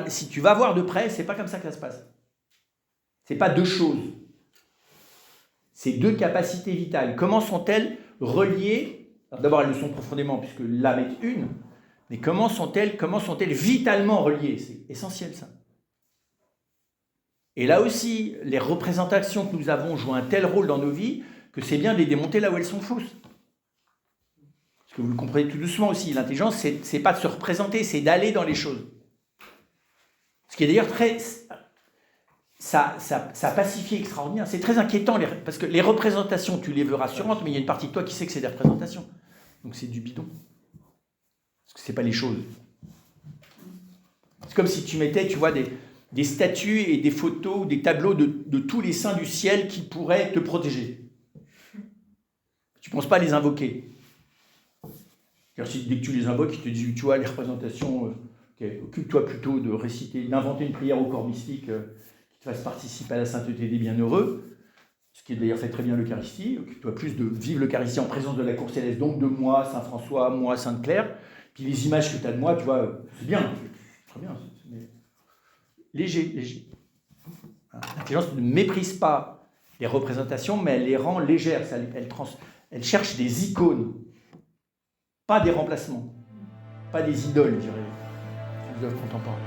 Si tu vas voir de près, c'est pas comme ça que ça se passe. C'est pas 2 choses. C'est 2 capacités vitales. Comment sont-elles reliées? Alors, d'abord, elles le sont profondément, puisque l'âme est une. Mais comment sont-elles vitalement reliées? C'est essentiel, ça. Et là aussi, les représentations que nous avons jouent un tel rôle dans nos vies que c'est bien de les démonter là où elles sont fausses. Parce que vous le comprenez tout doucement aussi, l'intelligence, c'est pas de se représenter, c'est d'aller dans les choses. Ce qui est d'ailleurs très... Ça pacifie extraordinaire. C'est très inquiétant, parce que les représentations, tu les veux rassurantes, mais il y a une partie de toi qui sait que c'est des représentations. Donc c'est du bidon. Parce que c'est pas les choses. C'est comme si tu mettais, tu vois, des statues et des photos ou des tableaux de tous les saints du ciel qui pourraient te protéger. Tu ne penses pas à les invoquer. Car dès que tu les invoques, ils te disent, tu vois, les représentations, occupe-toi plutôt de réciter, d'inventer une prière au corps mystique qui te fasse participer à la sainteté des bienheureux, ce qui est d'ailleurs fait très bien l'Eucharistie. Occupe-toi plus de vivre l'Eucharistie en présence de la cour céleste, donc de moi, Saint François, moi, Sainte Claire. Puis les images que tu as de moi, tu vois, c'est bien, c'est très bien. Léger. L'intelligence ne méprise pas les représentations, mais elle les rend légères. Elle cherche des icônes, pas des remplacements, pas des idoles, je dirais, philosophes contemporains.